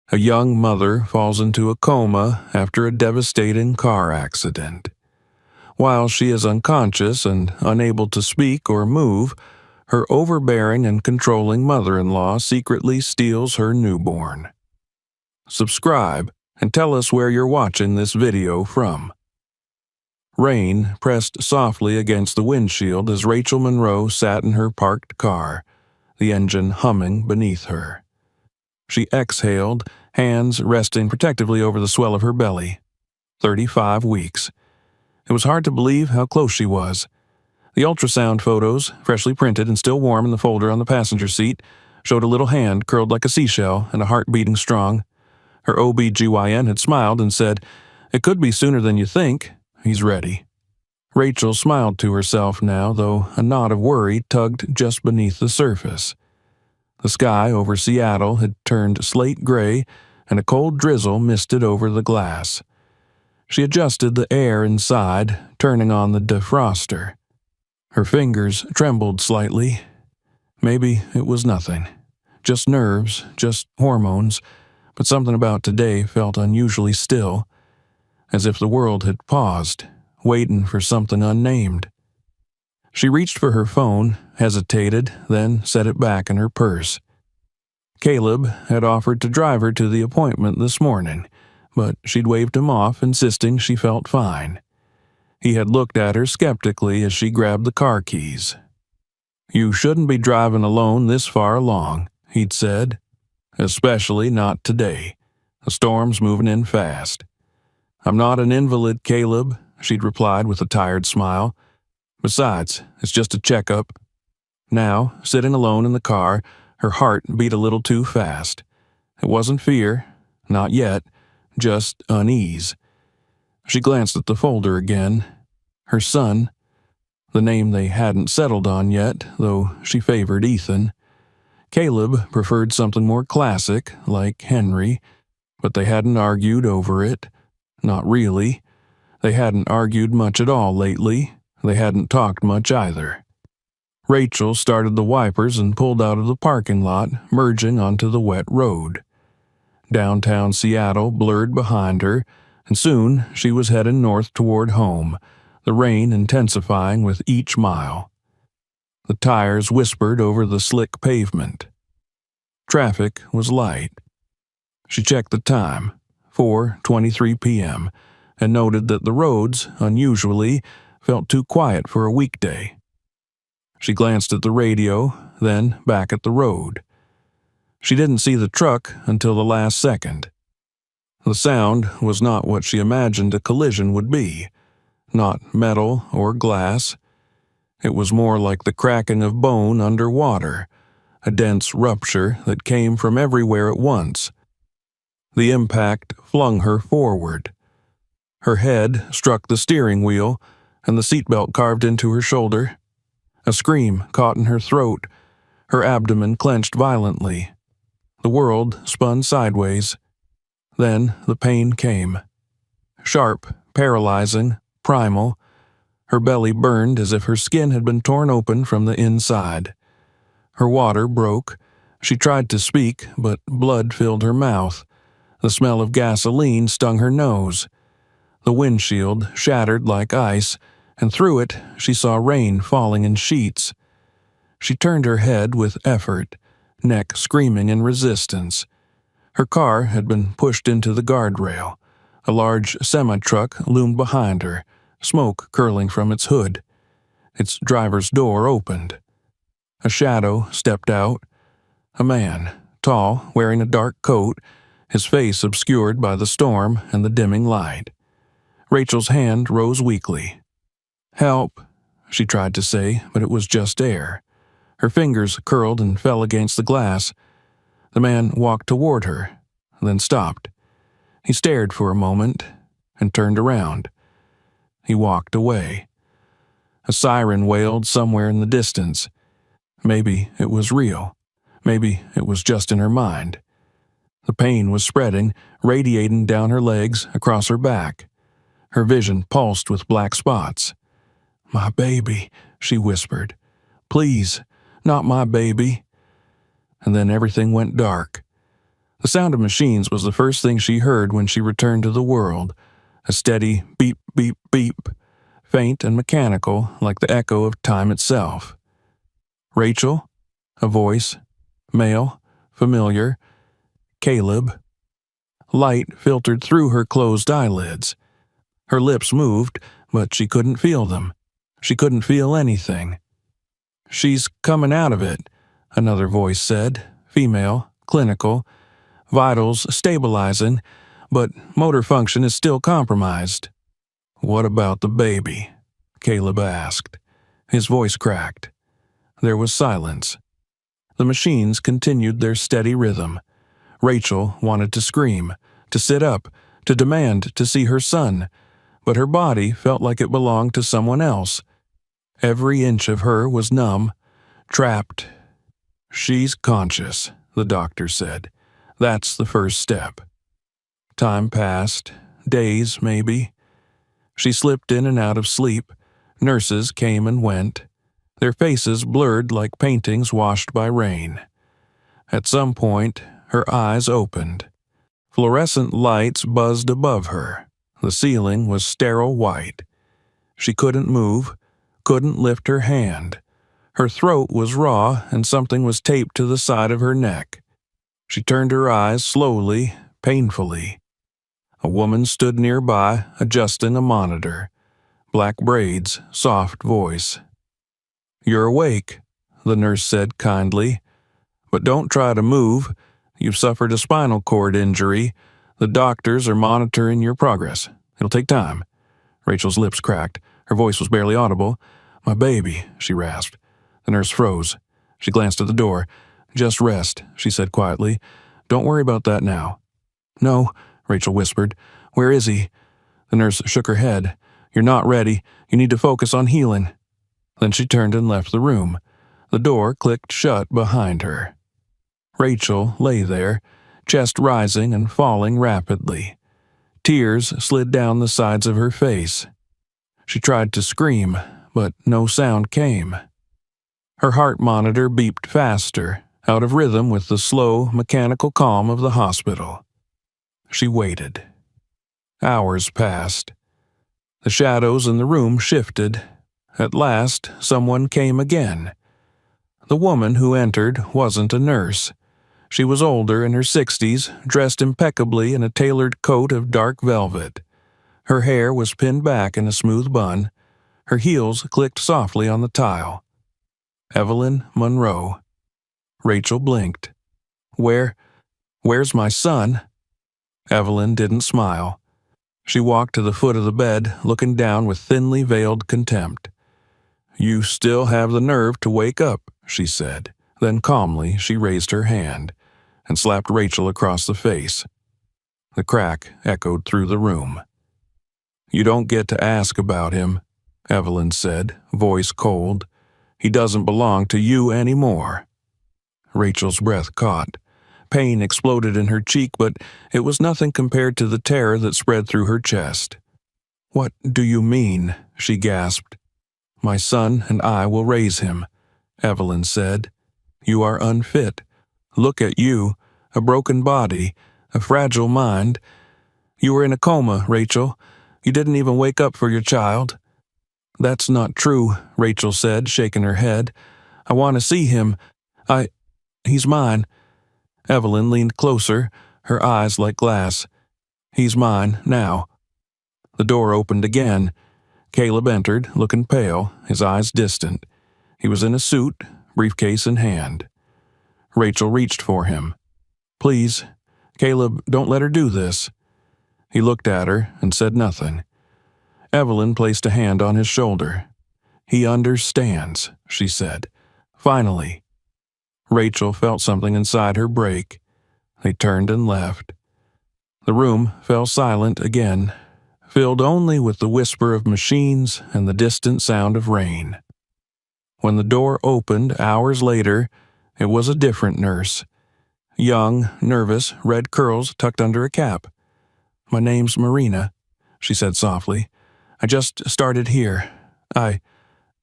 A young mother falls into a coma after a devastating car accident. While she is unconscious and unable to speak or move, her overbearing and controlling mother-in-law secretly steals her newborn. Subscribe and tell us where you're watching this video from. Rain pressed softly against the windshield as Rachel Monroe sat in her parked car, the engine humming beneath her. She exhaled, hands resting protectively over the swell of her belly. 35 weeks. It was hard to believe how close she was. The ultrasound photos, freshly printed and still warm in the folder on the passenger seat, showed a little hand curled like a seashell and a heart beating strong. Her OB-GYN had smiled and said, "It could be sooner than you think. He's ready." Rachel smiled to herself now, though a knot of worry tugged just beneath the surface. The sky over Seattle had turned slate gray, and a cold drizzle misted over the glass. She adjusted the air inside, turning on the defroster. Her fingers trembled slightly. Maybe it was nothing. Just nerves, just hormones, but something about today felt unusually still, as if the world had paused, waiting for something unnamed. She reached for her phone, hesitated, then set it back in her purse. Caleb had offered to drive her to the appointment this morning, but she'd waved him off, insisting she felt fine. He had looked at her skeptically as she grabbed the car keys. "You shouldn't be driving alone this far along," he'd said. "Especially not today. The storm's moving in fast." "I'm not an invalid, Caleb," she'd replied with a tired smile. "Besides, it's just a checkup." Now, sitting alone in the car, her heart beat a little too fast. It wasn't fear, not yet, just unease. She glanced at the folder again. Her son, the name they hadn't settled on yet, though she favored Ethan. Caleb preferred something more classic, like Henry, but they hadn't argued over it. Not really. They hadn't argued much at all lately. They hadn't talked much either. Rachel started the wipers and pulled out of the parking lot, merging onto the wet road. Downtown Seattle blurred behind her, and soon she was heading north toward home, the rain intensifying with each mile. The tires whispered over the slick pavement. Traffic was light. She checked the time, 4:23 p.m., and noted that the roads, unusually, felt too quiet for a weekday. She glanced at the radio, then back at the road. She didn't see the truck until the last second. The sound was not what she imagined a collision would be, not metal or glass. It was more like the cracking of bone underwater, a dense rupture that came from everywhere at once. The impact flung her forward. Her head struck the steering wheel, and the seatbelt carved into her shoulder. A scream caught in her throat. Her abdomen clenched violently. The world spun sideways. Then the pain came. Sharp, paralyzing, primal. Her belly burned as if her skin had been torn open from the inside. Her water broke. She tried to speak, but blood filled her mouth. The smell of gasoline stung her nose. The windshield shattered like ice, and through it she saw rain falling in sheets. She turned her head with effort, neck screaming in resistance. Her car had been pushed into the guardrail. A large semi-truck loomed behind her, smoke curling from its hood. Its driver's door opened. A shadow stepped out. A man, tall, wearing a dark coat, his face obscured by the storm and the dimming light. Rachel's hand rose weakly. "Help," she tried to say, but it was just air. Her fingers curled and fell against the glass. The man walked toward her, then stopped. He stared for a moment and turned around. He walked away. A siren wailed somewhere in the distance. Maybe it was real. Maybe it was just in her mind. The pain was spreading, radiating down her legs, across her back. Her vision pulsed with black spots. "My baby," she whispered. "Please, not my baby." And then everything went dark. The sound of machines was the first thing she heard when she returned to the world, a steady beep, beep, beep, faint and mechanical like the echo of time itself. Rachel? A voice. Male. Familiar. Caleb. Light filtered through her closed eyelids. Her lips moved, but she couldn't feel them. She couldn't feel anything. "She's coming out of it," another voice said, female, clinical, vitals stabilizing, but motor function is still compromised. "What about the baby?" Caleb asked. His voice cracked. There was silence. The machines continued their steady rhythm. Rachel wanted to scream, to sit up, to demand to see her son, but her body felt like it belonged to someone else. Every inch of her was numb, trapped. "She's conscious," the doctor said. "That's the first step." Time passed, days maybe. She slipped in and out of sleep. Nurses came and went, their faces blurred like paintings washed by rain. At some point, her eyes opened. Fluorescent lights buzzed above her. The ceiling was sterile white. She couldn't move, couldn't lift her hand. Her throat was raw and something was taped to the side of her neck. She turned her eyes slowly, painfully. A woman stood nearby, adjusting a monitor. Black braids, soft voice. "You're awake," the nurse said kindly. "But don't try to move. You've suffered a spinal cord injury. The doctors are monitoring your progress. It'll take time." Rachel's lips cracked. Her voice was barely audible. "My baby," she rasped. The nurse froze. She glanced at the door. "Just rest," she said quietly. "Don't worry about that now." "No," Rachel whispered. "Where is he?" The nurse shook her head. "You're not ready. You need to focus on healing." Then she turned and left the room. The door clicked shut behind her. Rachel lay there, chest rising and falling rapidly. Tears slid down the sides of her face. She tried to scream, but no sound came. Her heart monitor beeped faster, out of rhythm with the slow, mechanical calm of the hospital. She waited. Hours passed. The shadows in the room shifted. At last, someone came again. The woman who entered wasn't a nurse. She was older, in her 60s, dressed impeccably in a tailored coat of dark velvet. Her hair was pinned back in a smooth bun. Her heels clicked softly on the tile. Evelyn Monroe. Rachel blinked. Where's my son?" Evelyn didn't smile. She walked to the foot of the bed, looking down with thinly veiled contempt. "You still have the nerve to wake up," she said. Then calmly she raised her hand and slapped Rachel across the face. The crack echoed through the room. "You don't get to ask about him," Evelyn said, voice cold. "He doesn't belong to you anymore." Rachel's breath caught. Pain exploded in her cheek, but it was nothing compared to the terror that spread through her chest. "What do you mean?" she gasped. "My son and I will raise him," Evelyn said. "You are unfit. Look at you, a broken body, a fragile mind. You were in a coma, Rachel. You didn't even wake up for your child." "That's not true," Rachel said, shaking her head. "I want to see him. He's mine." Evelyn leaned closer, her eyes like glass. "He's mine, now." The door opened again. Caleb entered, looking pale, his eyes distant. He was in a suit, briefcase in hand. Rachel reached for him. "Please, Caleb, don't let her do this." He looked at her and said nothing. Evelyn placed a hand on his shoulder. "He understands," she said. "Finally." Rachel felt something inside her break. They turned and left. The room fell silent again, filled only with the whisper of machines and the distant sound of rain. When the door opened hours later, it was a different nurse. Young, nervous, red curls tucked under a cap. "My name's Marina," she said softly. "I just started here. I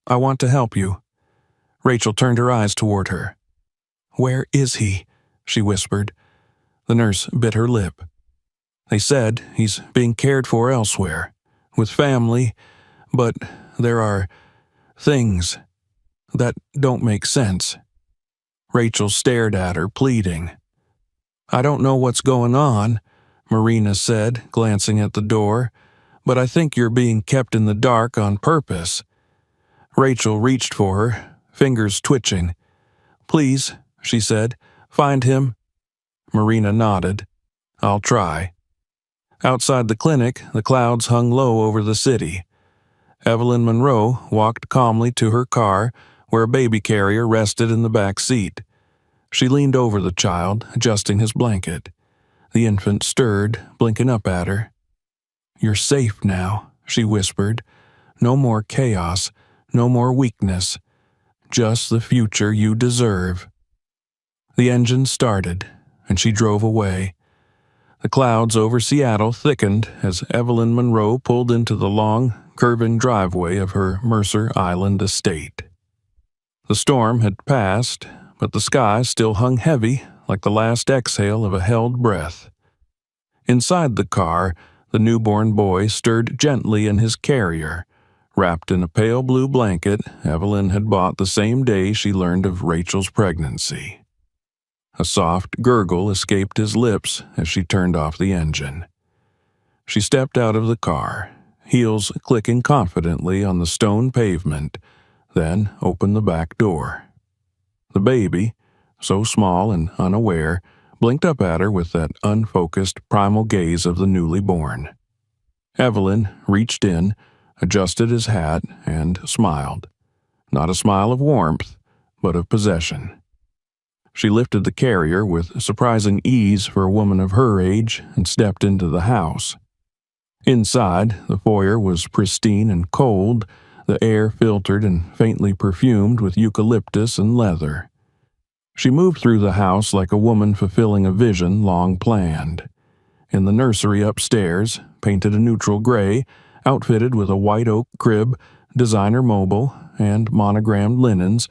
want to help you." Rachel turned her eyes toward her. "Where is he?" she whispered. The nurse bit her lip. They said he's being cared for elsewhere, with family, but there are things that don't make sense. Rachel stared at her, pleading. I don't know what's going on, Marina said, glancing at the door, but I think you're being kept in the dark on purpose. Rachel reached for her, fingers twitching. Please, she said, find him. Marina nodded. I'll try. Outside the clinic, the clouds hung low over the city. Evelyn Monroe walked calmly to her car, where a baby carrier rested in the back seat. She leaned over the child, adjusting his blanket. The infant stirred, blinking up at her. You're safe now, she whispered. No more chaos, no more weakness. Just the future you deserve. The engine started, and she drove away. The clouds over Seattle thickened as Evelyn Monroe pulled into the long, curving driveway of her Mercer Island estate. The storm had passed, but the sky still hung heavy like the last exhale of a held breath. Inside the car, the newborn boy stirred gently in his carrier, wrapped in a pale blue blanket Evelyn had bought the same day she learned of Rachel's pregnancy. A soft gurgle escaped his lips as she turned off the engine. She stepped out of the car, heels clicking confidently on the stone pavement, then opened the back door. The baby, so small and unaware, blinked up at her with that unfocused, primal gaze of the newly born. Evelyn reached in, adjusted his hat, and smiled. Not a smile of warmth, but of possession. She lifted the carrier with surprising ease for a woman of her age and stepped into the house. Inside, the foyer was pristine and cold, the air filtered and faintly perfumed with eucalyptus and leather. She moved through the house like a woman fulfilling a vision long planned. In the nursery upstairs, painted a neutral gray, outfitted with a white oak crib, designer mobile, and monogrammed linens,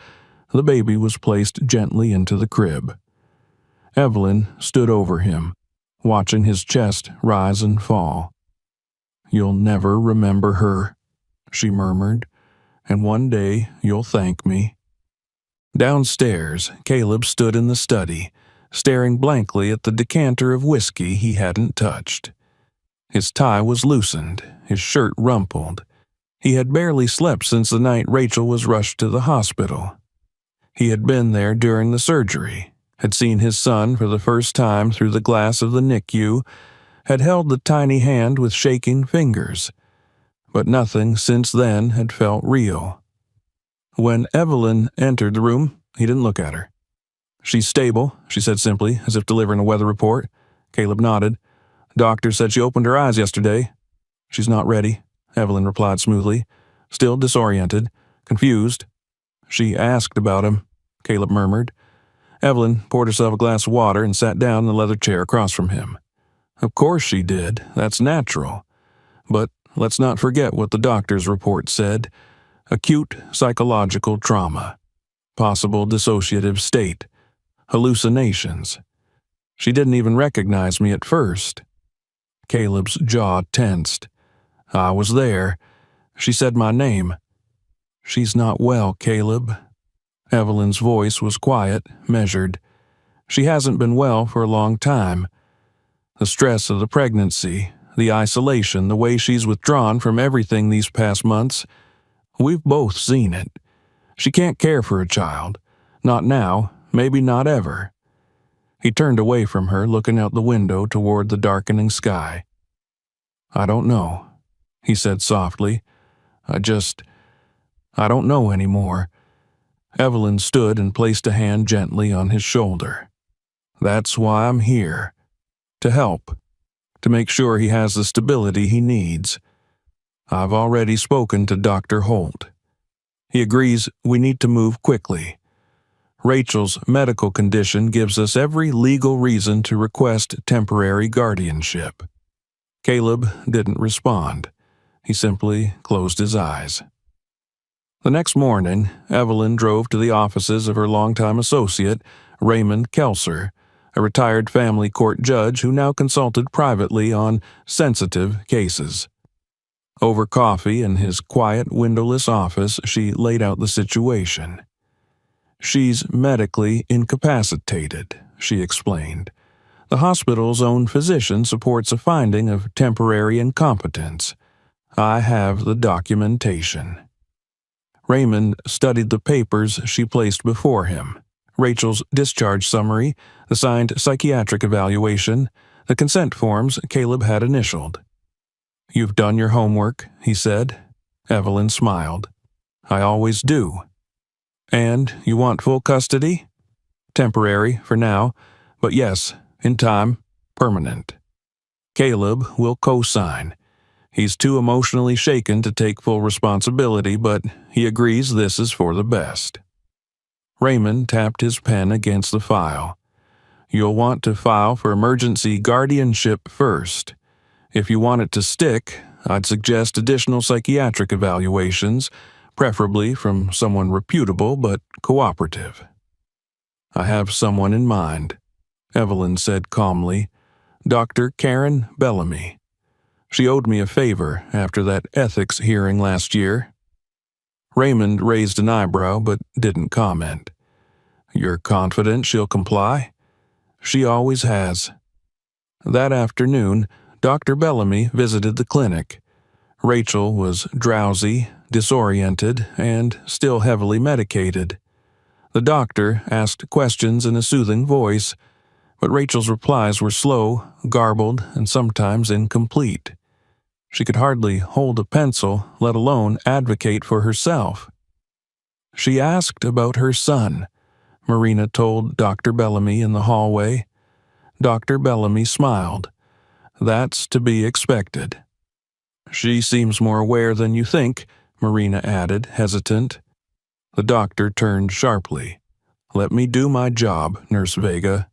the baby was placed gently into the crib. Evelyn stood over him, watching his chest rise and fall. You'll never remember her, she murmured, and one day you'll thank me. Downstairs, Caleb stood in the study, staring blankly at the decanter of whiskey he hadn't touched. His tie was loosened, his shirt rumpled. He had barely slept since the night Rachel was rushed to the hospital. He had been there during the surgery, had seen his son for the first time through the glass of the NICU, had held the tiny hand with shaking fingers. But nothing since then had felt real. When Evelyn entered the room, he didn't look at her. She's stable, she said simply, as if delivering a weather report. Caleb nodded. Doctor said she opened her eyes yesterday. She's not ready, Evelyn replied smoothly, still disoriented, confused. She asked about him, Caleb murmured. Evelyn poured herself a glass of water and sat down in the leather chair across from him. Of course she did, that's natural. But let's not forget what the doctor's report said. Acute psychological trauma. Possible dissociative state. Hallucinations. She didn't even recognize me at first. Caleb's jaw tensed. I was there. She said my name. She's not well, Caleb. Evelyn's voice was quiet, measured. She hasn't been well for a long time. The stress of the pregnancy, the isolation, the way she's withdrawn from everything these past months, we've both seen it. She can't care for a child. Not now, maybe not ever. He turned away from her, looking out the window toward the darkening sky. I don't know, he said softly. I don't know anymore. Evelyn stood and placed a hand gently on his shoulder. That's why I'm here. To help. To make sure he has the stability he needs. I've already spoken to Dr. Holt. He agrees we need to move quickly. Rachel's medical condition gives us every legal reason to request temporary guardianship. Caleb didn't respond. He simply closed his eyes. The next morning, Evelyn drove to the offices of her longtime associate, Raymond Kelser, a retired family court judge who now consulted privately on sensitive cases. Over coffee in his quiet, windowless office, she laid out the situation. "She's medically incapacitated," she explained. "The hospital's own physician supports a finding of temporary incompetence. I have the documentation." Raymond studied the papers she placed before him. Rachel's discharge summary, the signed psychiatric evaluation, the consent forms Caleb had initialed. "You've done your homework," he said. Evelyn smiled. "I always do." "And you want full custody?" "Temporary, for now, but yes, in time, permanent." Caleb will co-sign. He's too emotionally shaken to take full responsibility, but he agrees this is for the best. Raymond tapped his pen against the file. "You'll want to file for emergency guardianship first. If you want it to stick, I'd suggest additional psychiatric evaluations, preferably from someone reputable but cooperative." "I have someone in mind," Evelyn said calmly. "Dr. Karen Bellamy. She owed me a favor after that ethics hearing last year." Raymond raised an eyebrow but didn't comment. "You're confident she'll comply?" "She always has." That afternoon, Dr. Bellamy visited the clinic. Rachel was drowsy, disoriented, and still heavily medicated. The doctor asked questions in a soothing voice, but Rachel's replies were slow, garbled, and sometimes incomplete. She could hardly hold a pencil, let alone advocate for herself. She asked about her son, Marina told Dr. Bellamy in the hallway. Dr. Bellamy smiled. "That's to be expected." "She seems more aware than you think," Marina added, hesitant. The doctor turned sharply. "Let me do my job, Nurse Vega."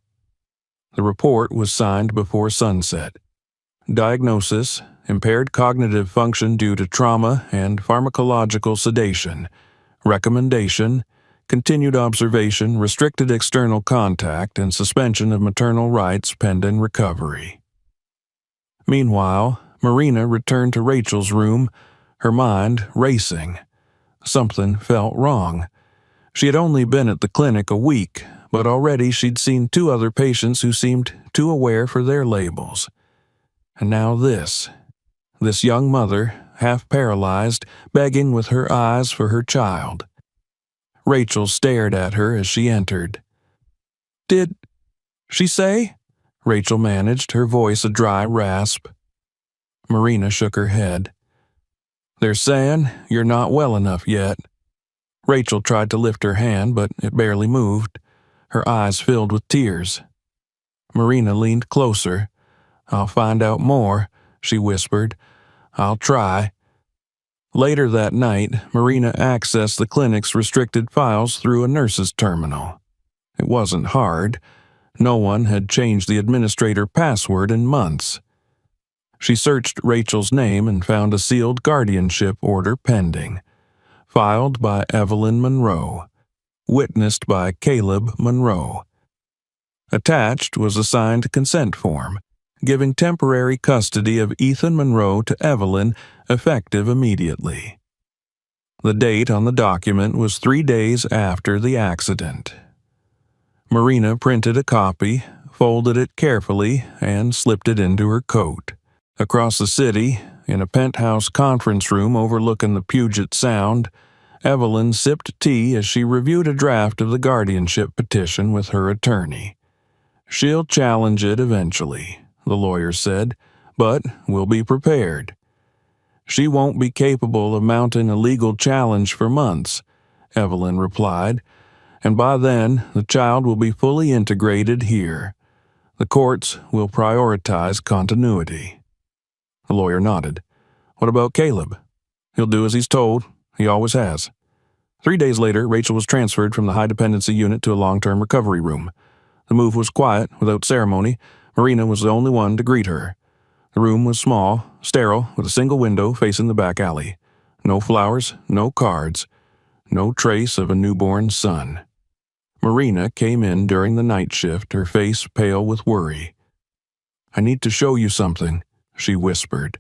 The report was signed before sunset. Diagnosis: impaired cognitive function due to trauma and pharmacological sedation. Recommendation: continued observation, restricted external contact, and suspension of maternal rights pending recovery. Meanwhile, Marina returned to Rachel's room, her mind racing. Something felt wrong. She had only been at the clinic a week, but already she'd seen 2 other patients who seemed too aware for their labels. And now this young mother, half paralyzed, begging with her eyes for her child. Rachel stared at her as she entered. "Did she say?" Rachel managed, her voice a dry rasp. Marina shook her head. "They're saying you're not well enough yet." Rachel tried to lift her hand, but it barely moved. Her eyes filled with tears. Marina leaned closer. "I'll find out more," she whispered. "I'll try." Later that night, Marina accessed the clinic's restricted files through a nurse's terminal. It wasn't hard. No one had changed the administrator password in months. She searched Rachel's name and found a sealed guardianship order pending. Filed by Evelyn Monroe. Witnessed by Caleb Monroe. Attached was a signed consent form, giving temporary custody of Ethan Monroe to Evelyn, effective immediately. The date on the document was 3 days after the accident. Marina printed a copy, folded it carefully, and slipped it into her coat. Across the city, in a penthouse conference room overlooking the Puget Sound, Evelyn sipped tea as she reviewed a draft of the guardianship petition with her attorney. "She'll challenge it eventually," the lawyer said, "but we'll be prepared." "She won't be capable of mounting a legal challenge for months," Evelyn replied, "and by then the child will be fully integrated here. The courts will prioritize continuity." The lawyer nodded. "What about Caleb?" "He'll do as he's told. He always has." 3 days later, Rachel was transferred from the high-dependency unit to a long-term recovery room. The move was quiet, without ceremony. Marina was the only one to greet her. The room was small, sterile, with a single window facing the back alley. No flowers, no cards, no trace of a newborn son. Marina came in during the night shift, her face pale with worry. "I need to show you something," she whispered.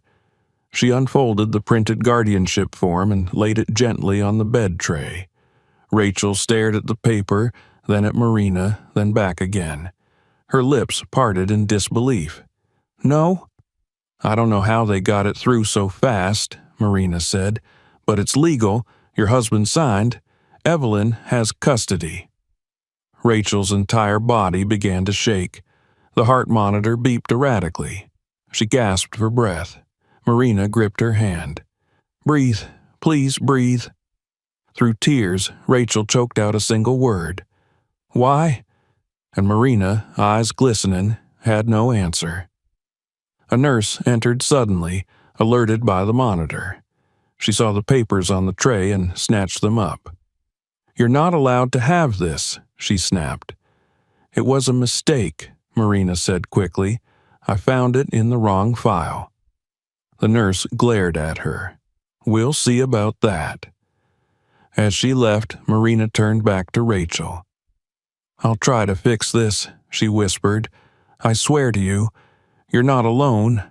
She unfolded the printed guardianship form and laid it gently on the bed tray. Rachel stared at the paper, then at Marina, then back again. Her lips parted in disbelief. "No?" "I don't know how they got it through so fast," Marina said, "but it's legal. Your husband signed. Evelyn has custody." Rachel's entire body began to shake. The heart monitor beeped erratically. She gasped for breath. Marina gripped her hand. "Breathe. Please breathe." Through tears, Rachel choked out a single word. "Why?" And Marina, eyes glistening, had no answer. A nurse entered suddenly, alerted by the monitor. She saw the papers on the tray and snatched them up. "You're not allowed to have this," she snapped. "It was a mistake," Marina said quickly. "I found it in the wrong file." The nurse glared at her. "We'll see about that." As she left, Marina turned back to Rachel. "I'll try to fix this," she whispered. "I swear to you, you're not alone."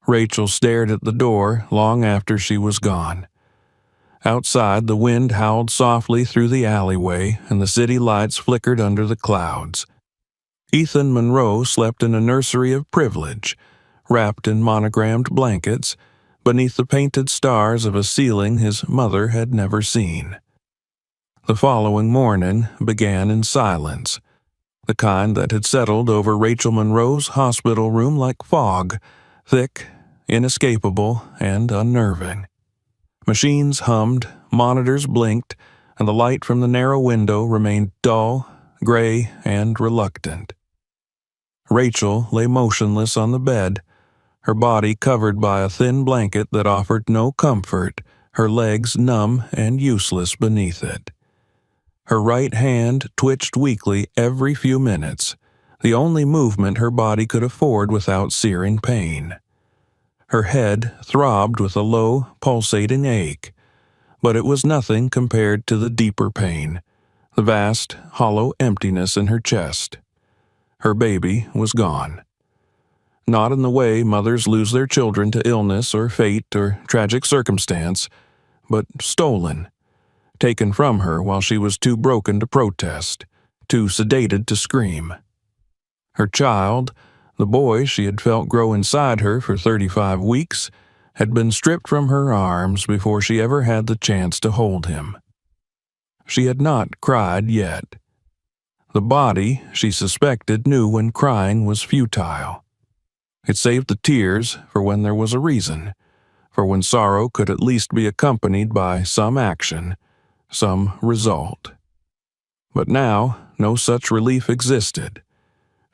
Rachel stared at the door long after she was gone. Outside, the wind howled softly through the alleyway, and the city lights flickered under the clouds. Ethan Monroe slept in a nursery of privilege, wrapped in monogrammed blankets, beneath the painted stars of a ceiling his mother had never seen. The following morning began in silence, the kind that had settled over Rachel Monroe's hospital room like fog, thick, inescapable, and unnerving. Machines hummed, monitors blinked, and the light from the narrow window remained dull, gray, and reluctant. Rachel lay motionless on the bed, her body covered by a thin blanket that offered no comfort, her legs numb and useless beneath it. Her right hand twitched weakly every few minutes, the only movement her body could afford without searing pain. Her head throbbed with a low, pulsating ache, but it was nothing compared to the deeper pain, the vast, hollow emptiness in her chest. Her baby was gone. Not in the way mothers lose their children to illness or fate or tragic circumstance, but stolen, taken from her while she was too broken to protest, too sedated to scream. Her child, the boy she had felt grow inside her for 35 weeks, had been stripped from her arms before she ever had the chance to hold him. She had not cried yet. The body, she suspected, knew when crying was futile. It saved the tears for when there was a reason, for when sorrow could at least be accompanied by some action, some result. But now, no such relief existed.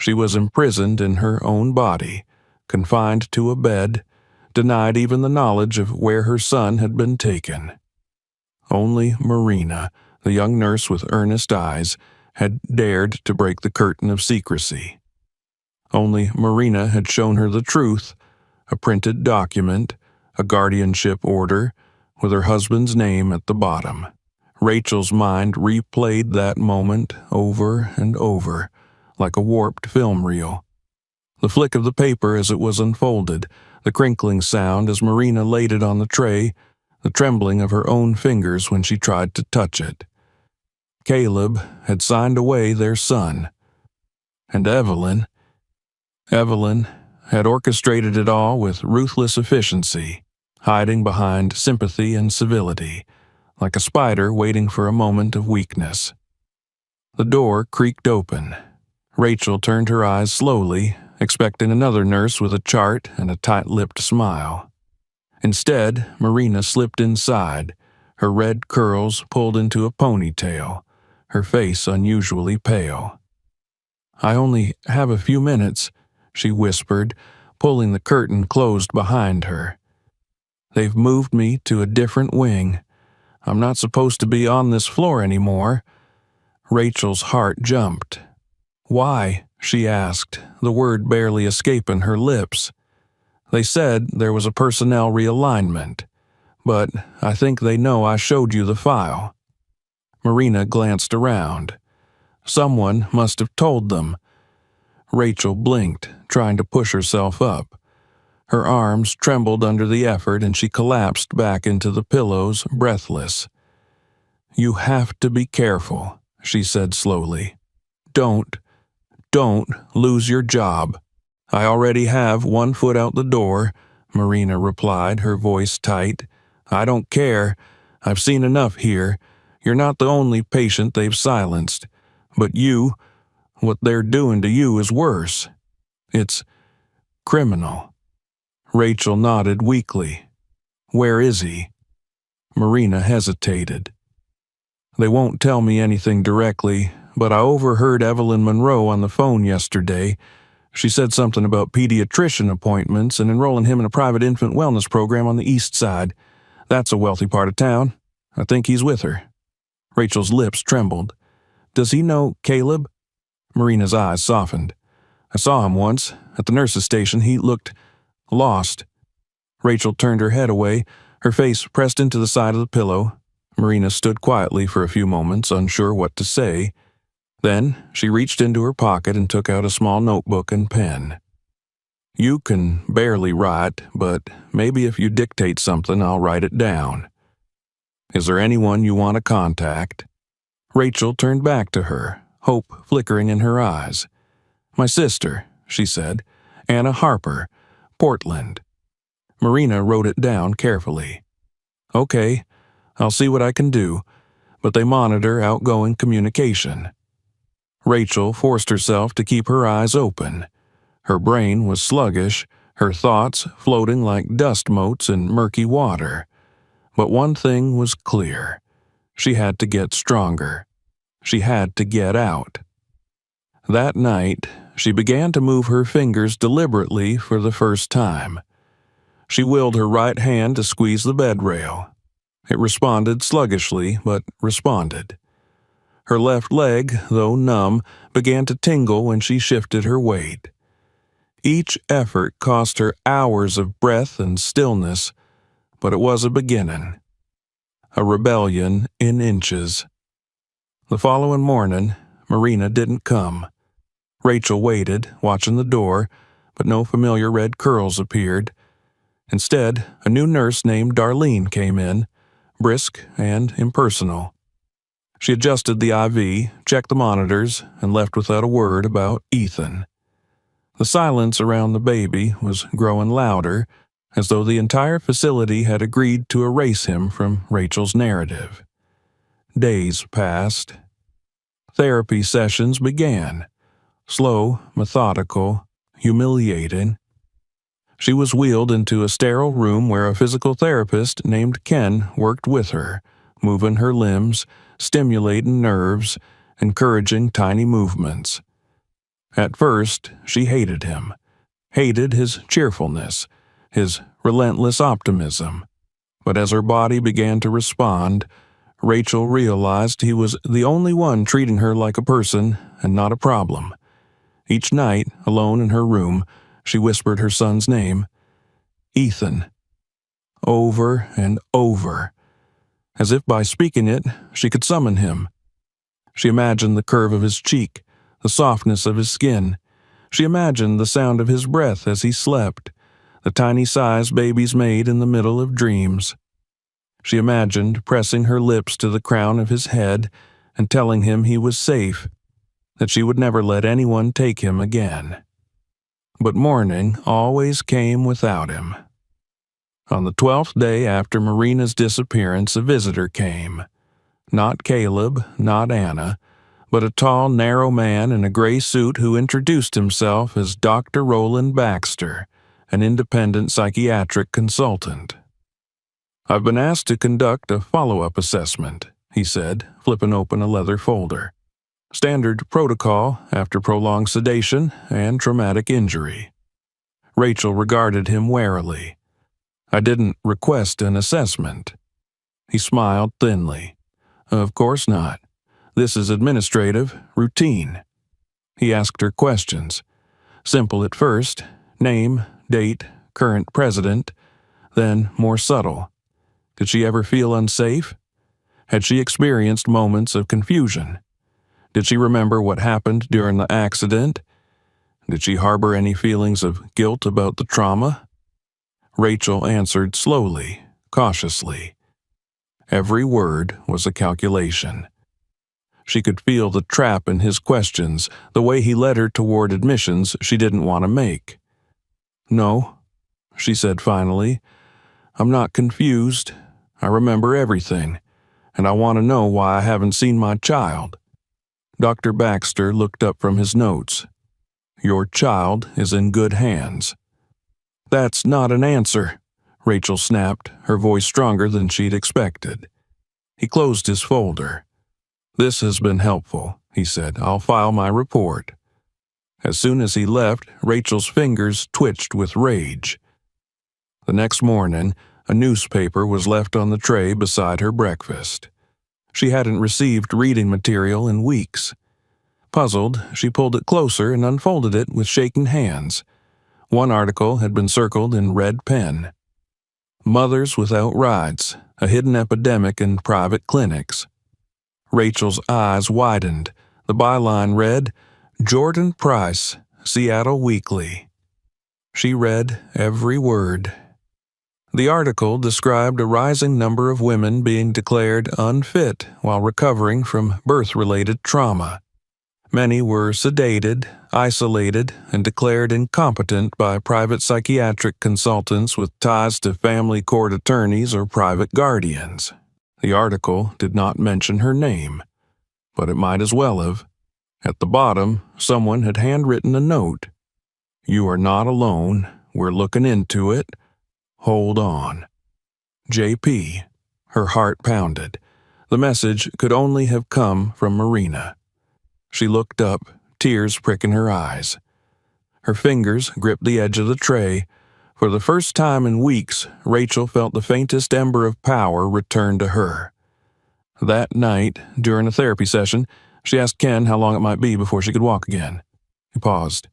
She was imprisoned in her own body, confined to a bed, denied even the knowledge of where her son had been taken. Only Marina, the young nurse with earnest eyes, had dared to break the curtain of secrecy. Only Marina had shown her the truth, a printed document, a guardianship order, with her husband's name at the bottom. Rachel's mind replayed that moment over and over, like a warped film reel. The flick of the paper as it was unfolded, the crinkling sound as Marina laid it on the tray, the trembling of her own fingers when she tried to touch it. Caleb had signed away their son. And Evelyn had orchestrated it all with ruthless efficiency, hiding behind sympathy and civility, like a spider waiting for a moment of weakness. The door creaked open. Rachel turned her eyes slowly, expecting another nurse with a chart and a tight-lipped smile. Instead, Marina slipped inside, her red curls pulled into a ponytail, her face unusually pale. "I only have a few minutes," she whispered, pulling the curtain closed behind her. "They've moved me to a different wing. I'm not supposed to be on this floor anymore." Rachel's heart jumped. "Why?" she asked, the word barely escaping her lips. "They said there was a personnel realignment, but I think they know I showed you the file." Marina glanced around. Someone must have told them. Rachel blinked, trying to push herself up. Her arms trembled under the effort and she collapsed back into the pillows, breathless. "You have to be careful," she said slowly. Don't lose your job." "I already have one foot out the door," Marina replied, her voice tight. "I don't care. I've seen enough here. You're not the only patient they've silenced. But what they're doing to you is worse. It's criminal." Rachel nodded weakly. "Where is he?" Marina hesitated. "They won't tell me anything directly, but I overheard Evelyn Monroe on the phone yesterday. She said something about pediatrician appointments and enrolling him in a private infant wellness program on the east side. That's a wealthy part of town. I think he's with her." Rachel's lips trembled. "Does he know Caleb?" Marina's eyes softened. "I saw him once, at the nurse's station. He looked lost." Rachel turned her head away, her face pressed into the side of the pillow. Marina stood quietly for a few moments, unsure what to say. Then she reached into her pocket and took out a small notebook and pen. "You can barely write, but maybe if you dictate something, I'll write it down. Is there anyone you want to contact?" Rachel turned back to her, hope flickering in her eyes. "My sister," she said. "Anna Harper, Portland." Marina wrote it down carefully. "Okay, I'll see what I can do, but they monitor outgoing communication." Rachel forced herself to keep her eyes open. Her brain was sluggish, her thoughts floating like dust motes in murky water. But one thing was clear. She had to get stronger. She had to get out. That night, she began to move her fingers deliberately for the first time. She willed her right hand to squeeze the bed rail. It responded sluggishly, but responded. Her left leg, though numb, began to tingle when she shifted her weight. Each effort cost her hours of breath and stillness, but it was a beginning. A rebellion in inches. The following morning, Marina didn't come. Rachel waited, watching the door, but no familiar red curls appeared. Instead, a new nurse named Darlene came in, brisk and impersonal. She adjusted the IV, checked the monitors, and left without a word about Ethan. The silence around the baby was growing louder, as though the entire facility had agreed to erase him from Rachel's narrative. Days passed. Therapy sessions began. Slow, methodical, humiliating. She was wheeled into a sterile room where a physical therapist named Ken worked with her, moving her limbs, stimulating nerves, encouraging tiny movements. At first, she hated him, hated his cheerfulness, his relentless optimism. But as her body began to respond, Rachel realized he was the only one treating her like a person and not a problem. Each night, alone in her room, she whispered her son's name, Ethan, over and over. As if by speaking it, she could summon him. She imagined the curve of his cheek, the softness of his skin. She imagined the sound of his breath as he slept, the tiny sighs babies made in the middle of dreams. She imagined pressing her lips to the crown of his head and telling him he was safe, that she would never let anyone take him again. But morning always came without him. On the 12th day after Marina's disappearance, a visitor came. Not Caleb, not Anna, but a tall, narrow man in a gray suit who introduced himself as Dr. Roland Baxter, an independent psychiatric consultant. "I've been asked to conduct a follow-up assessment," he said, flipping open a leather folder. "Standard protocol after prolonged sedation and traumatic injury." Rachel regarded him warily. "I didn't request an assessment." He smiled thinly. "Of course not. This is administrative, routine." He asked her questions. Simple at first, name, date, current president, then more subtle. Did she ever feel unsafe? Had she experienced moments of confusion? Did she remember what happened during the accident? Did she harbor any feelings of guilt about the trauma? Rachel answered slowly, cautiously. Every word was a calculation. She could feel the trap in his questions, the way he led her toward admissions she didn't want to make. "No," she said finally. "I'm not confused. I remember everything, and I want to know why I haven't seen my child." Dr. Baxter looked up from his notes. "Your child is in good hands." "That's not an answer," Rachel snapped, her voice stronger than she'd expected. He closed his folder. "This has been helpful," he said. "I'll file my report." As soon as he left, Rachel's fingers twitched with rage. The next morning, a newspaper was left on the tray beside her breakfast. She hadn't received reading material in weeks. Puzzled, she pulled it closer and unfolded it with shaking hands. One article had been circled in red pen. "Mothers Without Rights, a Hidden Epidemic in Private Clinics." Rachel's eyes widened. The byline read, "Jordan Price, Seattle Weekly." She read every word. The article described a rising number of women being declared unfit while recovering from birth-related trauma. Many were sedated, isolated, and declared incompetent by private psychiatric consultants with ties to family court attorneys or private guardians. The article did not mention her name, but it might as well have. At the bottom, someone had handwritten a note. "You are not alone. We're looking into it. Hold on. JP." Her heart pounded. The message could only have come from Marina. She looked up, tears pricking her eyes. Her fingers gripped the edge of the tray. For the first time in weeks, Rachel felt the faintest ember of power return to her. That night, during a therapy session, she asked Ken how long it might be before she could walk again. He paused.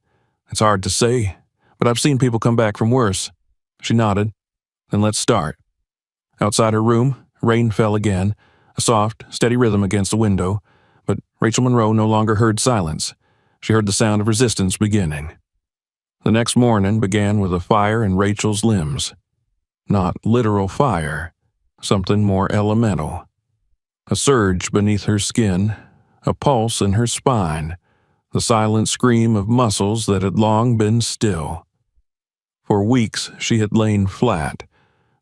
"It's hard to say, but I've seen people come back from worse." She nodded. "Then let's start." Outside her room, rain fell again, a soft, steady rhythm against the window, but Rachel Monroe no longer heard silence. She heard the sound of resistance beginning. The next morning began with a fire in Rachel's limbs. Not literal fire, something more elemental. A surge beneath her skin, a pulse in her spine, the silent scream of muscles that had long been still. For weeks she had lain flat,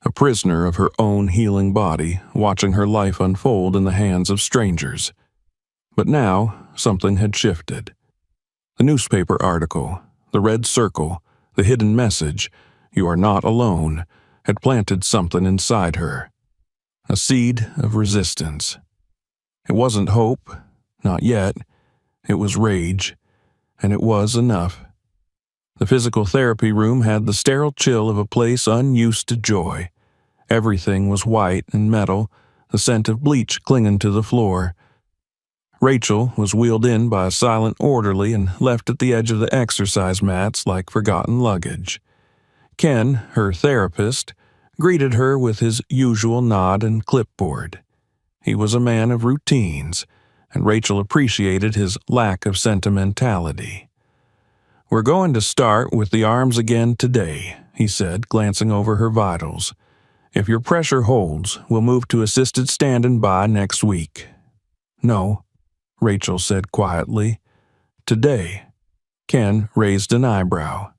a prisoner of her own healing body, watching her life unfold in the hands of strangers. But now something had shifted. The newspaper article, the red circle, the hidden message, "You are not alone," had planted something inside her. A seed of resistance. It wasn't hope, not yet. It was rage, and it was enough. The physical therapy room had the sterile chill of a place unused to joy. Everything was white and metal, the scent of bleach clinging to the floor. Rachel was wheeled in by a silent orderly and left at the edge of the exercise mats like forgotten luggage. Ken, her therapist, greeted her with his usual nod and clipboard. He was a man of routines, and Rachel appreciated his lack of sentimentality. "We're going to start with the arms again today," he said, glancing over her vitals. "If your pressure holds, we'll move to assisted standing by next week." "No," Rachel said quietly. "Today." Ken raised an eyebrow.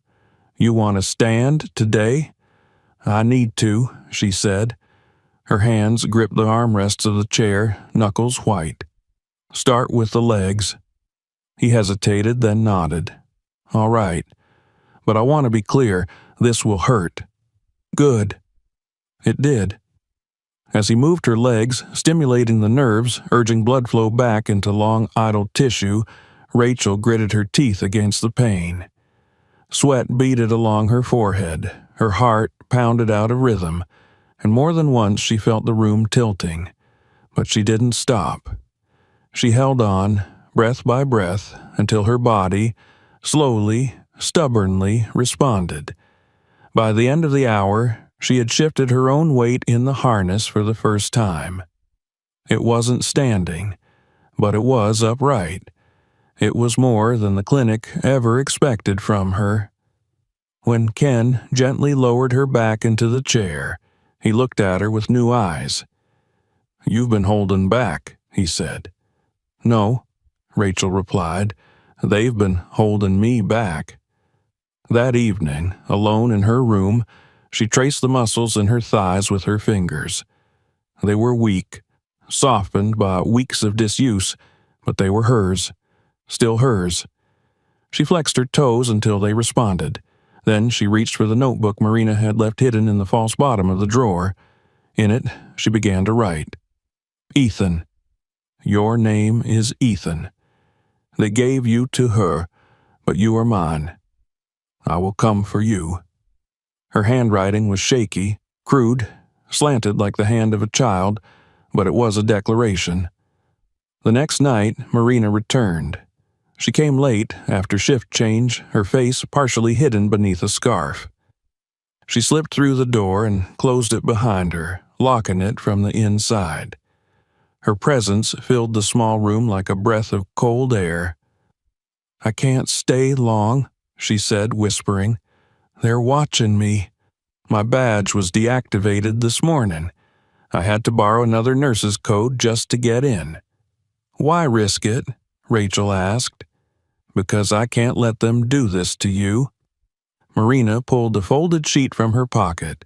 "You want to stand today?" "I need to," she said. Her hands gripped the armrests of the chair, knuckles white. "Start with the legs." He hesitated, then nodded. "All right. But I want to be clear, this will hurt." "Good." It did. As he moved her legs, stimulating the nerves, urging blood flow back into long idle tissue, Rachel gritted her teeth against the pain. Sweat beaded along her forehead, her heart pounded out of rhythm, and more than once she felt the room tilting. But she didn't stop. She held on, breath by breath, until her body, slowly, stubbornly, responded. By the end of the hour, she had shifted her own weight in the harness for the first time. It wasn't standing, but it was upright. It was more than the clinic ever expected from her. When Ken gently lowered her back into the chair, he looked at her with new eyes. "You've been holding back," he said. "No," Rachel replied. "They've been holding me back." That evening, alone in her room, she traced the muscles in her thighs with her fingers. They were weak, softened by weeks of disuse, but they were hers, still hers. She flexed her toes until they responded. Then she reached for the notebook Marina had left hidden in the false bottom of the drawer. In it, she began to write. "Ethan. Your name is Ethan. They gave you to her, but you are mine. I will come for you." Her handwriting was shaky, crude, slanted like the hand of a child, but it was a declaration. The next night, Marina returned. She came late, after shift change, her face partially hidden beneath a scarf. She slipped through the door and closed it behind her, locking it from the inside. Her presence filled the small room like a breath of cold air. "I can't stay long," she said, whispering. "They're watching me. My badge was deactivated this morning. I had to borrow another nurse's code just to get in." "Why risk it?" Rachel asked. "Because I can't let them do this to you." Marina pulled a folded sheet from her pocket.